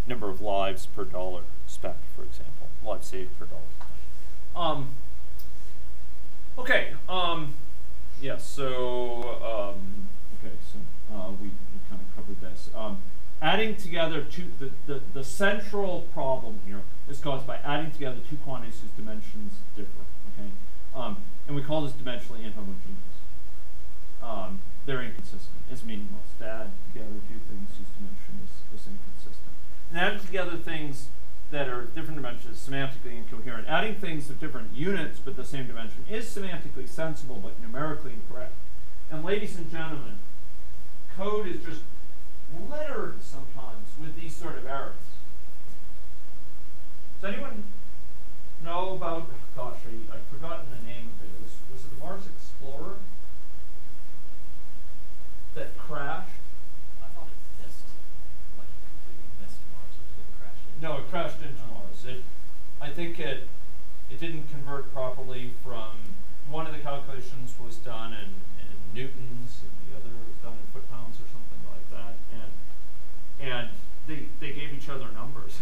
Number of lives per dollar spent, for example. Lives saved per dollar. Okay. Yes. So we kind of covered this. Adding together the central problem here is caused by adding together two quantities whose dimensions differ. Okay, and we call this dimensionally inhomogeneous. They're inconsistent. It's meaningless to add together two things whose dimension is inconsistent. And adding together things that are different dimensions is semantically incoherent. Adding things of different units but the same dimension is semantically sensible but numerically incorrect. And ladies and gentlemen, code is just littered sometimes with these sort of errors. Does anyone know about, gosh, I've forgotten the name of it. Was it the Mars Explorer that crashed? I thought it missed, like it completely missed Mars. It didn't crash into No, it crashed into Mars. I think it didn't convert properly from, one of the calculations was done in newtons, and the other was done in foot-pounds or something like that. And they gave each other numbers,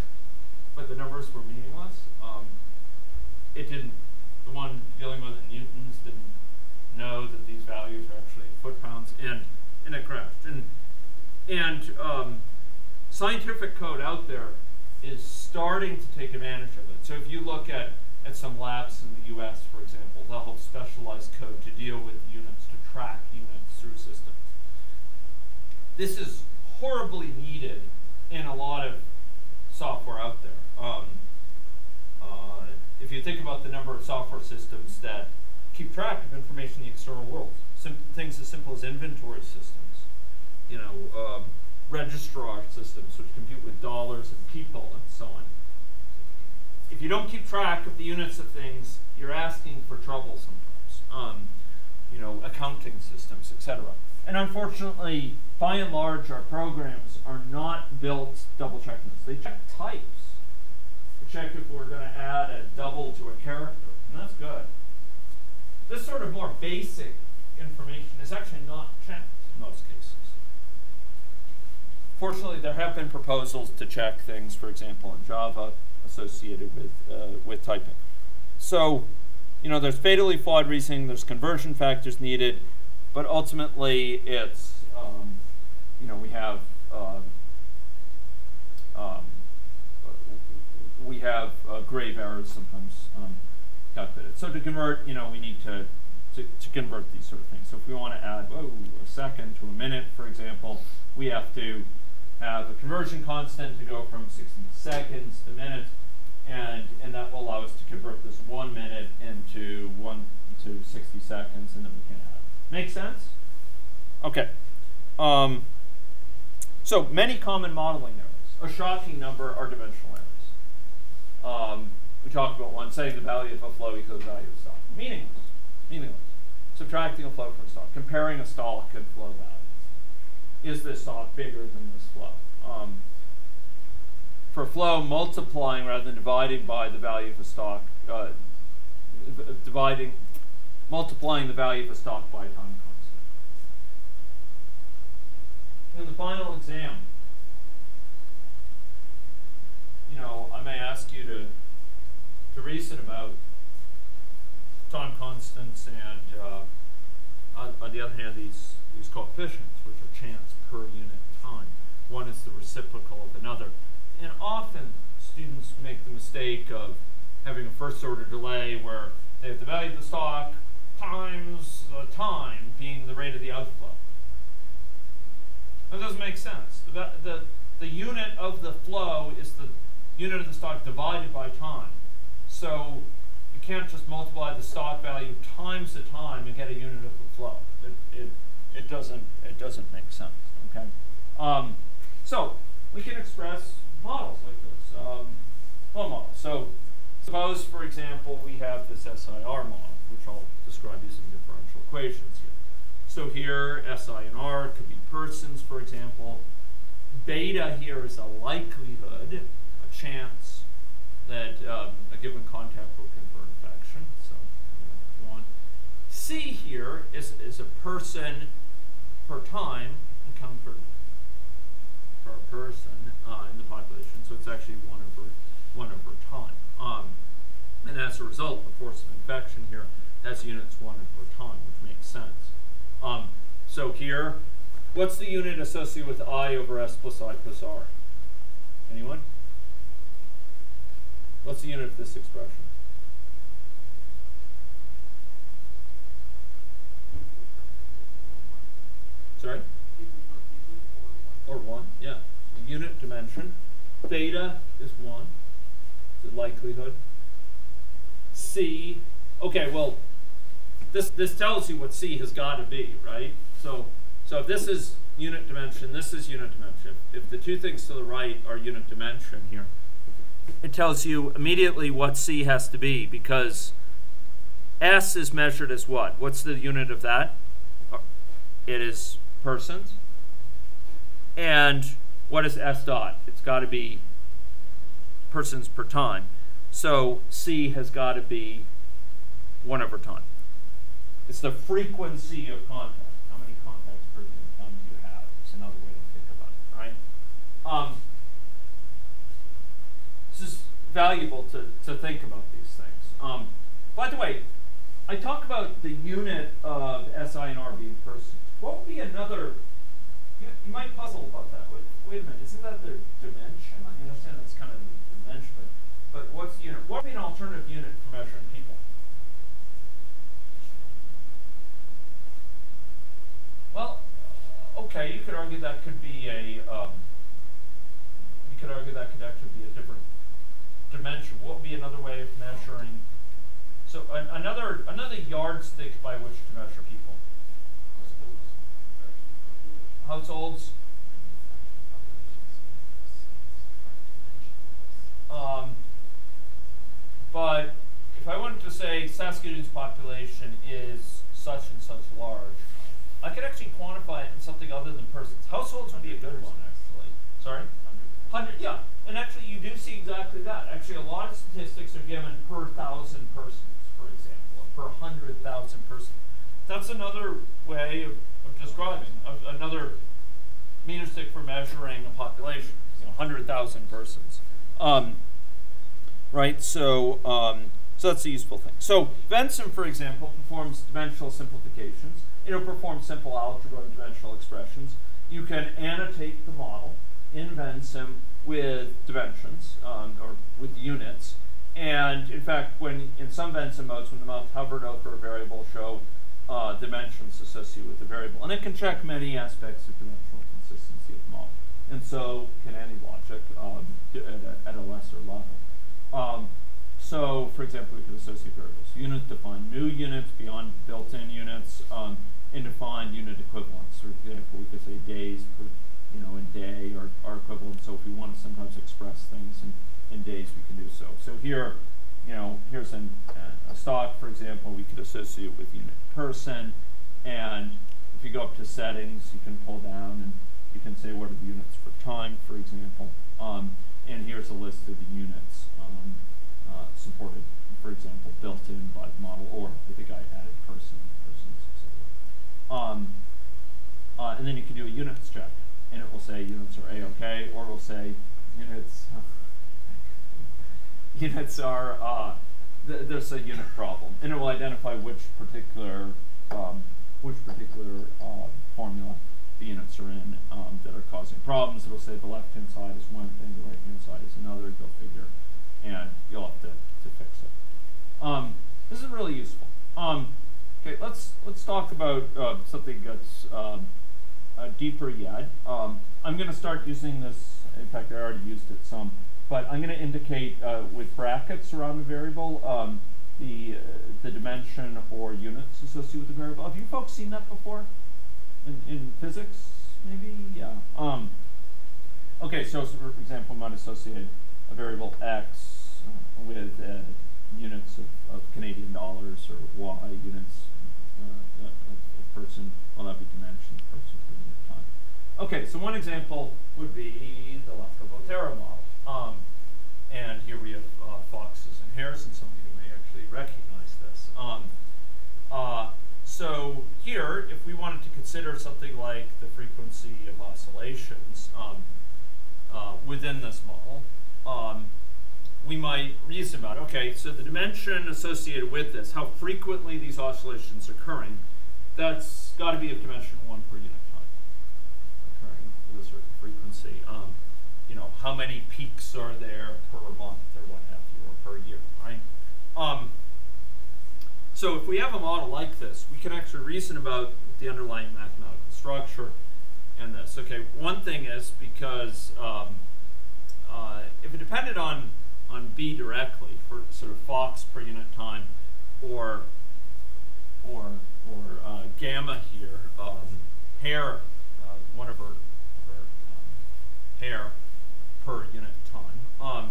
but the numbers were meaningless. It didn't, the one dealing with it in newtons didn't know that these values are actually in foot-pounds, and it crashed. And scientific code out there is starting to take advantage of it. So if you look at some labs in the US, for example, they'll have specialized code to deal with units, to track units through systems. This is horribly needed in a lot of software out there. if you think about the number of software systems that keep track of information in the external world, things as simple as inventory systems, you know, registrar systems which compute with dollars and people and so on. If you don't keep track of the units of things, you're asking for trouble sometimes. You know, accounting systems, etc. And unfortunately, by and large, our programs are not built double-checking this. They check types. They check if we're going to add a double to a character, and that's good. This sort of more basic information is actually not checked in most cases. Fortunately, there have been proposals to check things, for example, in Java, associated with typing. So, you know, there's fatally flawed reasoning, there's conversion factors needed, but ultimately it's, you know, we have grave errors sometimes calculated. So to convert, you know, we need to convert these sort of things. So if we want to add a second to a minute, for example, we have to have a conversion constant to go from 60 seconds to minutes, and that will allow us to convert this 1 minute into 60 seconds, and then we can add. Make sense? Okay. So many common modeling errors. A shocking number are dimensional errors. We talked about one, saying the value of a flow equals the value of stock. Meaningless. Meaningless. Subtracting a flow from stock. Comparing a stock and flow values. Is this stock bigger than this flow? For a flow, multiplying rather than dividing by the value of a stock, multiplying the value of a stock by a time constant. In the final exam, you know, I may ask you to reason about time constants and, on the other hand, these coefficients, which are chance per unit time. One is the reciprocal of another. And often students make the mistake of having a first order delay where they have the value of the stock times time being the rate of the outflow. That doesn't make sense. The unit of the flow is the unit of the stock divided by time. So you can't just multiply the stock value times the time and get a unit of the flow. It doesn't make sense. Okay. So we can express models like this. Flow model. So suppose, for example, we have this SIR model, which I'll describe using differential equations here. So here, SI and R could be persons, for example. Beta here is a likelihood, a chance that a given contact will convert a fraction. So one. C here is a person per time encountered per person in the population. So it's actually 1 over time. And as a result, the force of infection here has units 1 over time, which makes sense. So here, what's the unit associated with I over S plus I plus R? Anyone? What's the unit of this expression? Sorry? Or 1, yeah. So unit dimension. Beta is 1. It's a likelihood. C, okay, well, this tells you what C has got to be, right? So if this is unit dimension, this is unit dimension. If the two things to the right are unit dimension here, it tells you immediately what C has to be, because S is measured as what? What's the unit of that? It is persons. And what is S dot? It's got to be persons per time. So C has got to be 1 over time. It's the frequency of contact. How many contacts per unit of time do you have? It's another way to think about it, right? This is valuable to think about these things. By the way, I talk about the unit of SI and R being persons. What would be another? You might puzzle about that. Wait a minute, isn't that their dimension? I understand that's kind of the dimension, but what's the unit? What would be an alternative unit for measuring people? Well, okay, you could argue that could be a. You could argue that could actually be a different dimension? What would be another way of measuring? So another yardstick by which to measure people. Households. But if I wanted to say Saskatoon's population is such and such large, I could actually quantify it in something other than persons. Households would be a good one, actually. Sorry? 100, yeah. And actually, you do see exactly that. Actually, a lot of statistics are given per 1,000 persons, for example, or per 100,000 persons. That's another way of describing, another meter stick for measuring a population, 100,000 persons. Right, so that's a useful thing. So Vensim, for example, performs dimensional simplifications. It'll perform simple algebra and dimensional expressions. You can annotate the model in Vensim with dimensions, or with units. And in fact, in some Vensim modes, when the mouse hovered over a variable, show dimensions associated with the variable. And it can check many aspects of dimensional consistency of the model. And so can any logic at a lesser level. So, for example, we could associate variables. Unit define new units beyond built-in units, and define unit equivalents. For example, we could say days per, in day are equivalent. So if we want to sometimes express things in days, we can do so. So here, here's a stock, for example, we could associate with unit person. And if you go up to settings, you can pull down and you can say what are the units for time, for example. And here's a list of the units supported, for example, built in by the model, or I think I added persons, etc. And then you can do a units check, and it will say units are A-OK, or it will say units are there's a unit problem, and it will identify which particular formula the units are in that are causing problems. It'll say the left-hand side is one thing, the right-hand side is another. Go figure, and you'll have to fix it. This is really useful. Okay, let's talk about something that's deeper yet. I'm going to start using this. In fact, I already used it some, but I'm going to indicate with brackets around a variable the dimension or units associated with the variable. Have you folks seen that before? In physics, maybe? Yeah. Okay, so for example, we might associate a variable x with units of Canadian dollars, or y units of person. Well, that would be dimension, person per unit of time. Okay, so one example would be the Lefkow-Volterra model. And here we have foxes and hares, and some of you may actually recognize this. So here, if we wanted to consider something like the frequency of oscillations within this model, we might reason about, okay, so the dimension associated with this, how frequently these oscillations are occurring, that's got to be of dimension 1 per unit time, occurring with a certain frequency. How many peaks are there per month, or what have you, or per year, right? So if we have a model like this, we can actually reason about the underlying mathematical structure and this. Okay, one thing is, because if it depended on B directly for sort of fox per unit time, or gamma here, hare, one of her hare per unit time,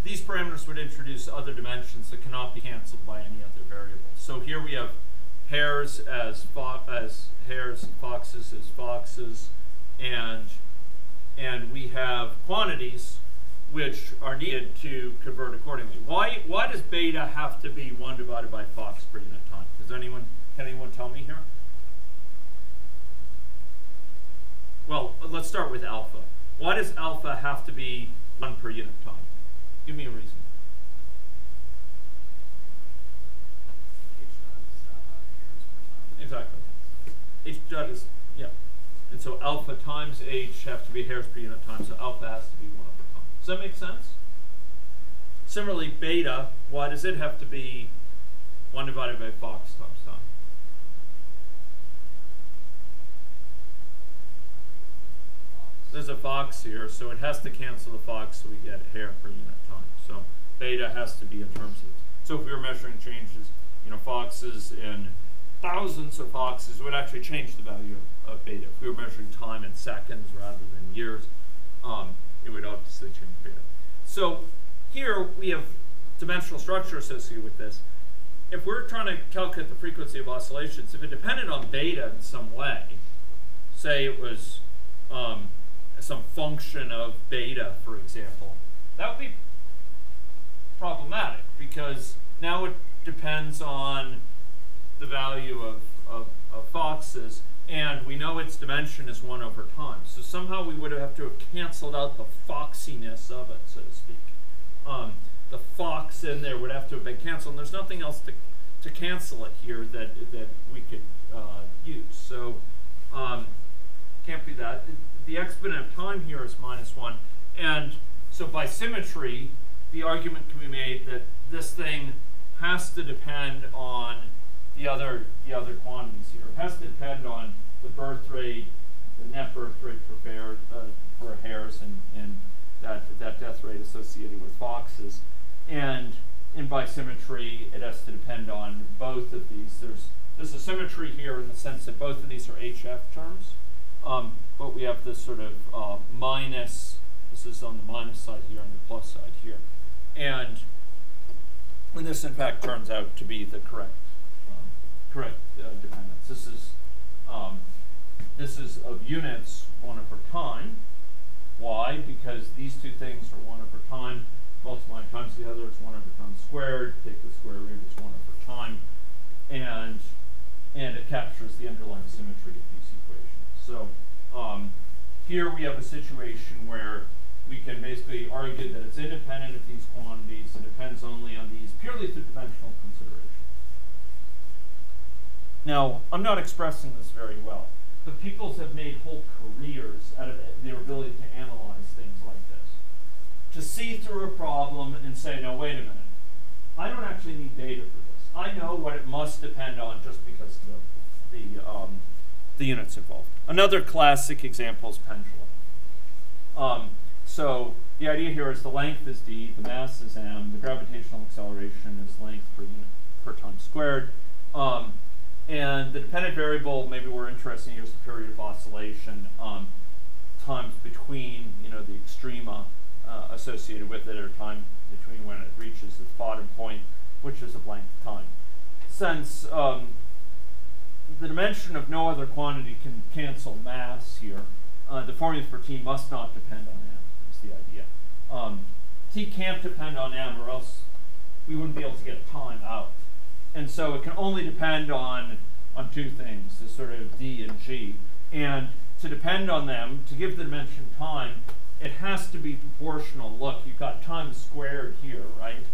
these parameters would introduce other dimensions that cannot be canceled by any other variable. So here we have hares as hares, foxes as foxes, and we have quantities which are needed to convert accordingly. Why does beta have to be 1 divided by fox per unit time? Can anyone tell me here? Well, let's start with alpha. Why does alpha have to be 1 per unit time? Give me a reason. Exactly. H dot is, yeah. And so alpha times h have to be hares per unit time, so alpha has to be 1 over time. Does that make sense? Similarly, beta, why does it have to be 1 divided by fox times time? There's a fox here, so it has to cancel the fox so we get hair per unit time. So beta has to be in terms of, so if we were measuring changes, foxes in thousands of foxes, it would actually change the value of beta. If we were measuring time in seconds rather than years, it would obviously change beta. So here we have dimensional structure associated with this. If we're trying to calculate the frequency of oscillations, if it depended on beta in some way, say it was some function of beta, for example, that would be problematic because now it depends on the value of foxes, and we know its dimension is 1 over time. So somehow we would have to have canceled out the foxiness of it, so to speak. The fox in there would have to have been canceled, and there's nothing else to cancel it here that we could use. So can't be that. The exponent of time here is -1, and so by symmetry, the argument can be made that this thing has to depend on the other quantities here. It has to depend on the birth rate, the net birth rate for hares, and that death rate associated with foxes. And by symmetry, it has to depend on both of these. There's a symmetry here in the sense that both of these are HF terms, but we have this sort of minus. This is on the minus side here, on the plus side here, and this in fact turns out to be the correct dependence. This is of units 1 over time. Why? Because these two things are 1 over time. Multiplying times the other, it's 1 over time squared. Take the square root, it's 1 over time, and it captures the underlying symmetry of these equations. So here we have a situation where we can basically argue that it's independent of these quantities and depends only on these purely through dimensional considerations. Now, I'm not expressing this very well, but people have made whole careers out of their ability to analyze things like this. To see through a problem and say, no, wait a minute, I don't actually need data for this. I know what it must depend on just because of the units involved. Another classic example is pendulum. So the idea here is the length is d, the mass is m, the gravitational acceleration is length per unit per time squared. And the dependent variable, maybe we're interested in, is the period of oscillation times between the extrema associated with it, or time between when it reaches its bottom point, which is of length time. Since the dimension of no other quantity can cancel mass here, the formula for t must not depend on m, is the idea. T can't depend on m, or else we wouldn't be able to get time out. And so it can only depend on two things, the sort of d and g. And to depend on them, to give the dimension time, it has to be proportional. Look, you've got time squared here, right?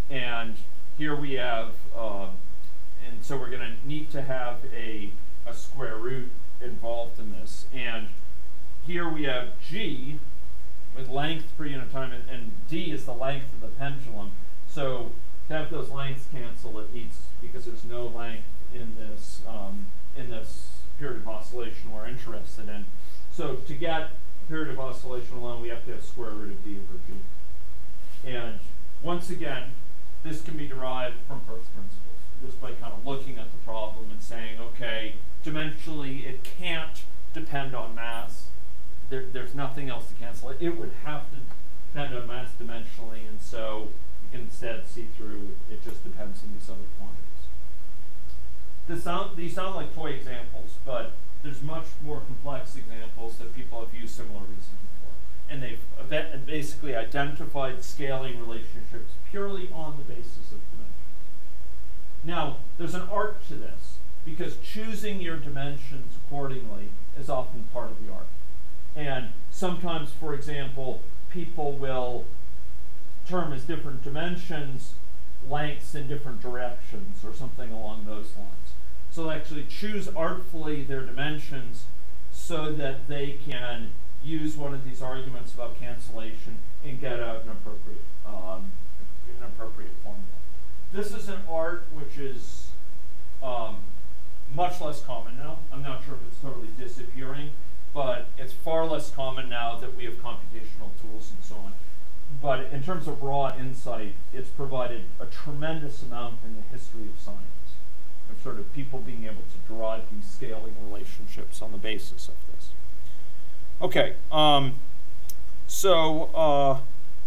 And here we have, and so we're going to need to have a square root involved in this. And here we have g with length per unit time, and d is the length of the pendulum. So to have those lengths cancel, it needs, because there's no length in this period of oscillation we're interested in. So to get period of oscillation alone, we have to have square root of d over g. And once again, this can be derived from first principles, just by kind of looking at the problem and saying, okay, dimensionally, it can't depend on mass. There's nothing else to cancel it. It would have to depend on mass dimensionally, and so you can instead see through it just depends on these other quantities. These sound like toy examples, but there's much more complex examples that people have used similar reasoning for. And they've basically identified scaling relationships purely on the basis of dimensions. Now, there's an art to this, because choosing your dimensions accordingly is often part of the art. And sometimes, for example, people will term as different dimensions lengths in different directions or something along those lines. So they'll actually choose artfully their dimensions so that they can use one of these arguments about cancellation and get out an appropriate formula. This is an art which is much less common now. I'm not sure if it's totally disappearing, but it's far less common now that we have computational tools and so on. But in terms of raw insight, it's provided a tremendous amount in the history of science, of sort of people being able to derive these scaling relationships on the basis of this. Okay, so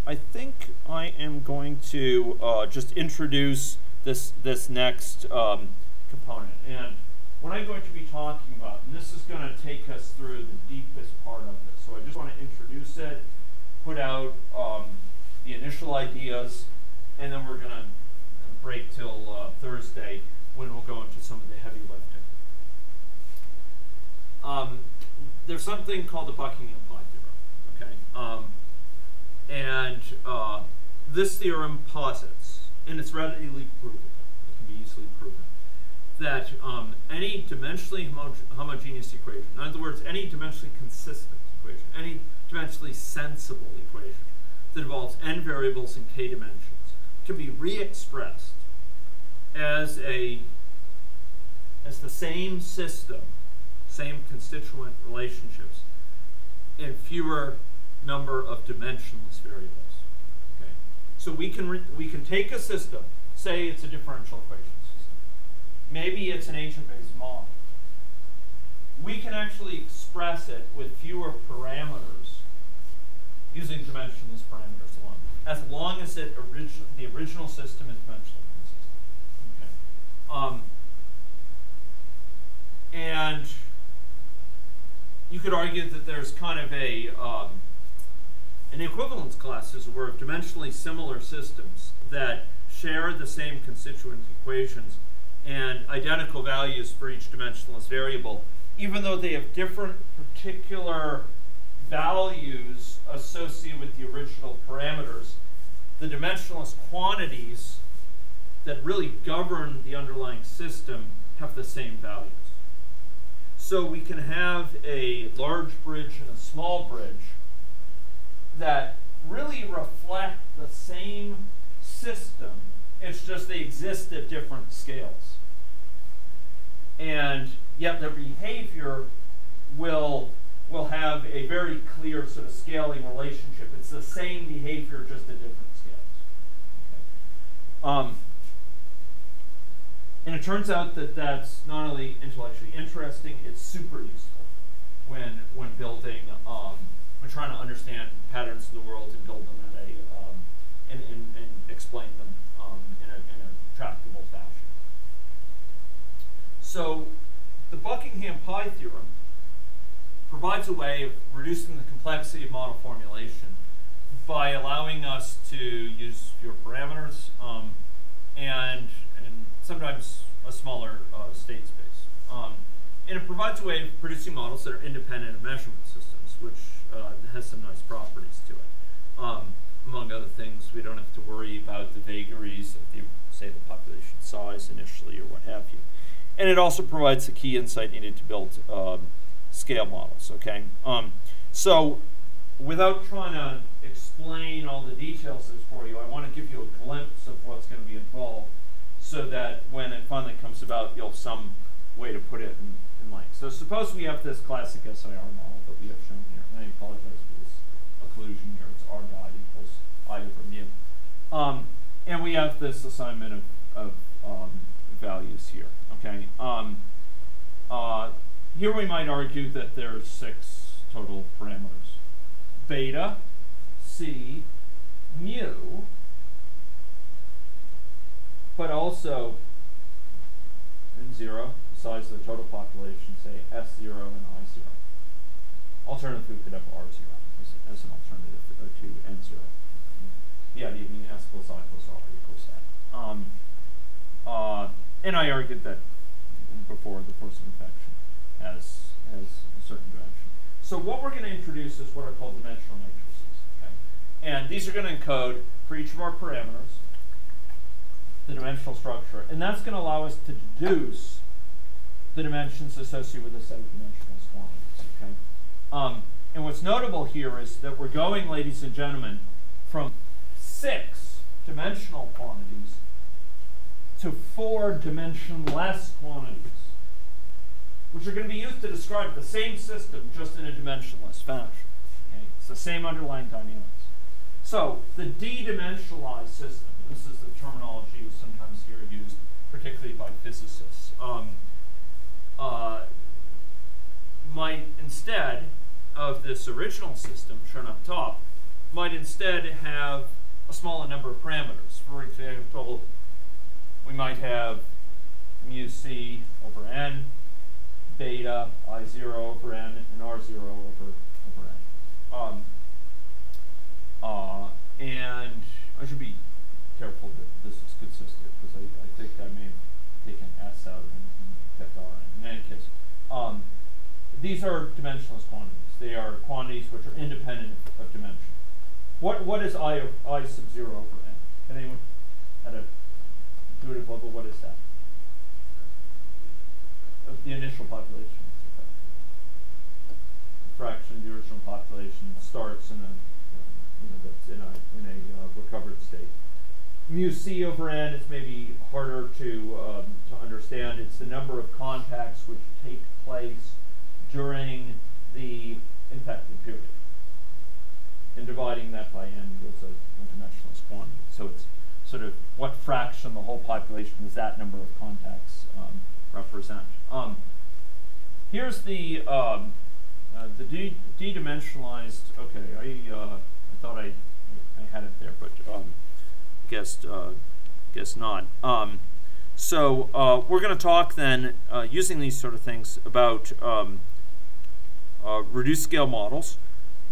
I think I am going to just introduce this next component. And what I'm going to be talking about, and this is going to take us through the deepest part of it. So I just want to introduce it, put out the initial ideas, and then we're going to break till Thursday when we'll go into some of the heavy lifting. There's something called the Buckingham Pi theorem, okay? And this theorem posits, and it's readily provable, it can be easily proven, that any dimensionally homogeneous equation, in other words, any dimensionally consistent equation, any dimensionally sensible equation that involves n variables in k dimensions can be re-expressed as the same system, same constituent relationships, in fewer number of dimensionless variables. Okay, so we can take a system, say it's a differential equation system, maybe it's an agent-based model. We can actually express it with fewer parameters using dimensionless parameters alone, as long as the original system is dimensionally consistent. Okay. And you could argue that there's kind of an equivalence class, as it were, of dimensionally similar systems that share the same constituent equations and identical values for each dimensionless variable, even though they have different particular values associated with the original parameters. The dimensionless quantities that really govern the underlying system have the same values. So we can have a large bridge and a small bridge that really reflect the same system. It's just they exist at different scales. And yet their behavior will have a very clear sort of scaling relationship. It's the same behavior, just at different scales. Okay. And it turns out that that's not only intellectually interesting, it's super useful when building, when trying to understand patterns in the world and build them at and explain them in a tractable fashion. So the Buckingham Pi theorem provides a way of reducing the complexity of model formulation by allowing us to use fewer parameters and sometimes a smaller state space. And it provides a way of producing models that are independent of measurement systems, which has some nice properties to it. Among other things, we don't have to worry about the vagaries of, say, the population size initially or what have you. And it also provides the key insight needed to build scale models, okay? So without trying to explain all the details for you, I want to give you a glimpse of what's going to be involved so that when it finally comes about, you'll have some way to put it in light. So suppose we have this classic SIR model that we have shown here. And I apologize for this occlusion here. It's R dot equals I over mu. And we have this assignment of values here, okay? Here we might argue that there's 6 total parameters. Beta, C, mu, but also in 0, the size of the total population, say S0 and I0. Alternatively, we could have R0 as an alternative to N0. Yeah, you mean S plus I plus R equals that. And I argued that before the force of infection has a certain dimension. So what we're going to introduce is what are called dimensional matrices. Okay? And these are going to encode for each of our parameters the dimensional structure. And that's going to allow us to deduce the dimensions associated with a set of dimensionless quantities. Okay? And what's notable here is that we're going, ladies and gentlemen, from 6 dimensional quantities to 4 dimensionless quantities, which are going to be used to describe the same system just in a dimensionless fashion. Okay? It's the same underlying dynamics. So the de-dimensionalized system, this is the terminology you sometimes hear used, particularly by physicists, might instead of this original system shown up top, might instead have a smaller number of parameters. For example, we might have mu c over n, beta I0 over n, and R0 over n. And I should be careful that this is consistent, because I think I may have taken S out and kept R in. In any case, these are dimensionless quantities. They are quantities which are independent of dimension. What is I sub 0 over n? Can anyone, at a intuitive level, what is that? Of the initial population. Fraction of the original population starts in a that's in a recovered state. Mu c over n is maybe harder to understand. It's the number of contacts which take place during the infected period. And dividing that by n gives a dimensionless quantity. So it's sort of what fraction of the whole population does that number of contacts represent. Here's the de-dimensionalized. Okay, I thought I had it there, but guess not. So we're going to talk then, using these sort of things, about reduced scale models.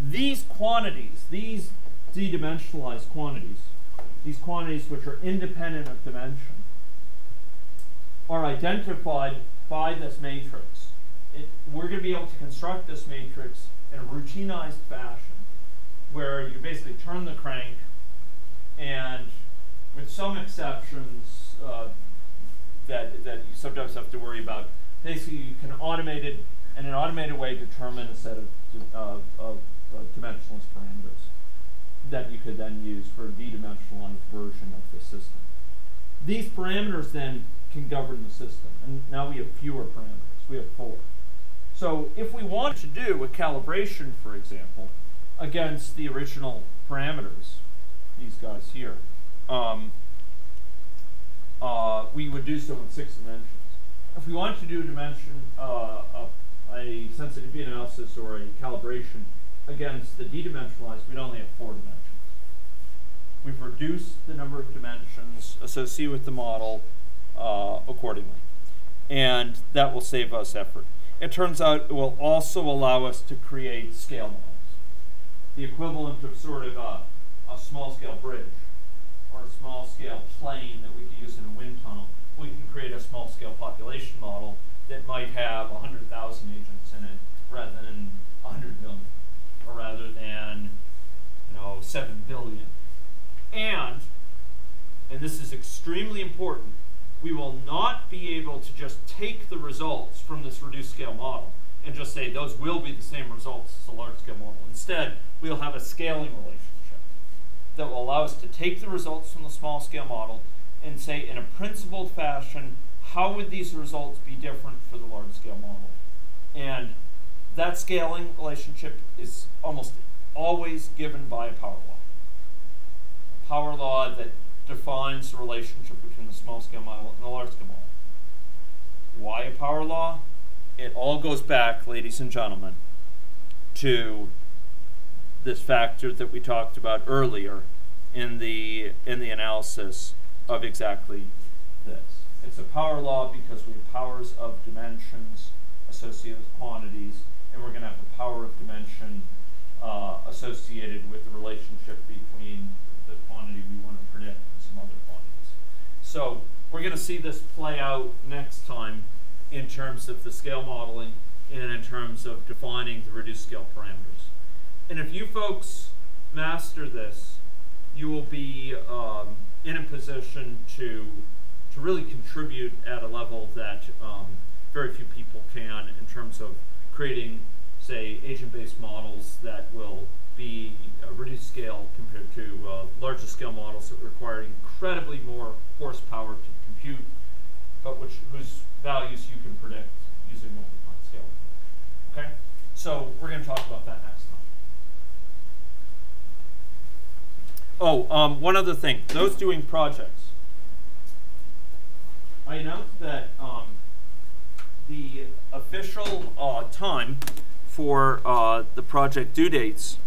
These quantities, these de-dimensionalized quantities, these quantities which are independent of dimension, are identified by this matrix. We're going to be able to construct this matrix in a routinized fashion, where you basically turn the crank, and with some exceptions that you sometimes have to worry about, basically you can in an automated way determine a set of dimensionless parameters that you could then use for a de-dimensionalized version of the system. These parameters then can govern the system, and now we have fewer parameters. We have 4. So if we want to do a calibration, for example, against the original parameters, these guys here, we would do so in 6 dimensions. If we want to do a sensitivity analysis or a calibration against the de-dimensionalized, we'd only have 4 dimensions. We've reduced the number of dimensions associated with the model accordingly, and that will save us effort. It turns out it will also allow us to create scale models, the equivalent of sort of a small-scale bridge or a small-scale plane that we could use in a wind tunnel. We can create a small-scale population model that might have 100,000 agents in it rather than 100 million, or rather than 7 billion. And this is extremely important, we will not be able to just take the results from this reduced scale model and just say those will be the same results as a large scale model. Instead, we'll have a scaling relationship that will allow us to take the results from the small scale model and say, in a principled fashion, how would these results be different for the large scale model? And that scaling relationship is almost always given by a power law. A power law that defines the relationship between the small scale model and the large scale model. Why a power law? It all goes back, ladies and gentlemen, to this factor that we talked about earlier in the analysis of exactly this. It's a power law because we have powers of dimensions associated with quantities, and we're going to have the power of dimension associated with the relationship between the quantity we want to predict and some other quantities. So we're going to see this play out next time in terms of the scale modeling and in terms of defining the reduced scale parameters. And if you folks master this, you will be in a position to really contribute at a level that very few people can in terms of creating, say, agent-based models that will be reduced scale compared to larger scale models that require incredibly more horsepower to compute, but whose values you can predict using multiple scale. Okay? So we're going to talk about that next time. Oh, one other thing. Those doing projects. I announced that the official time for the project due dates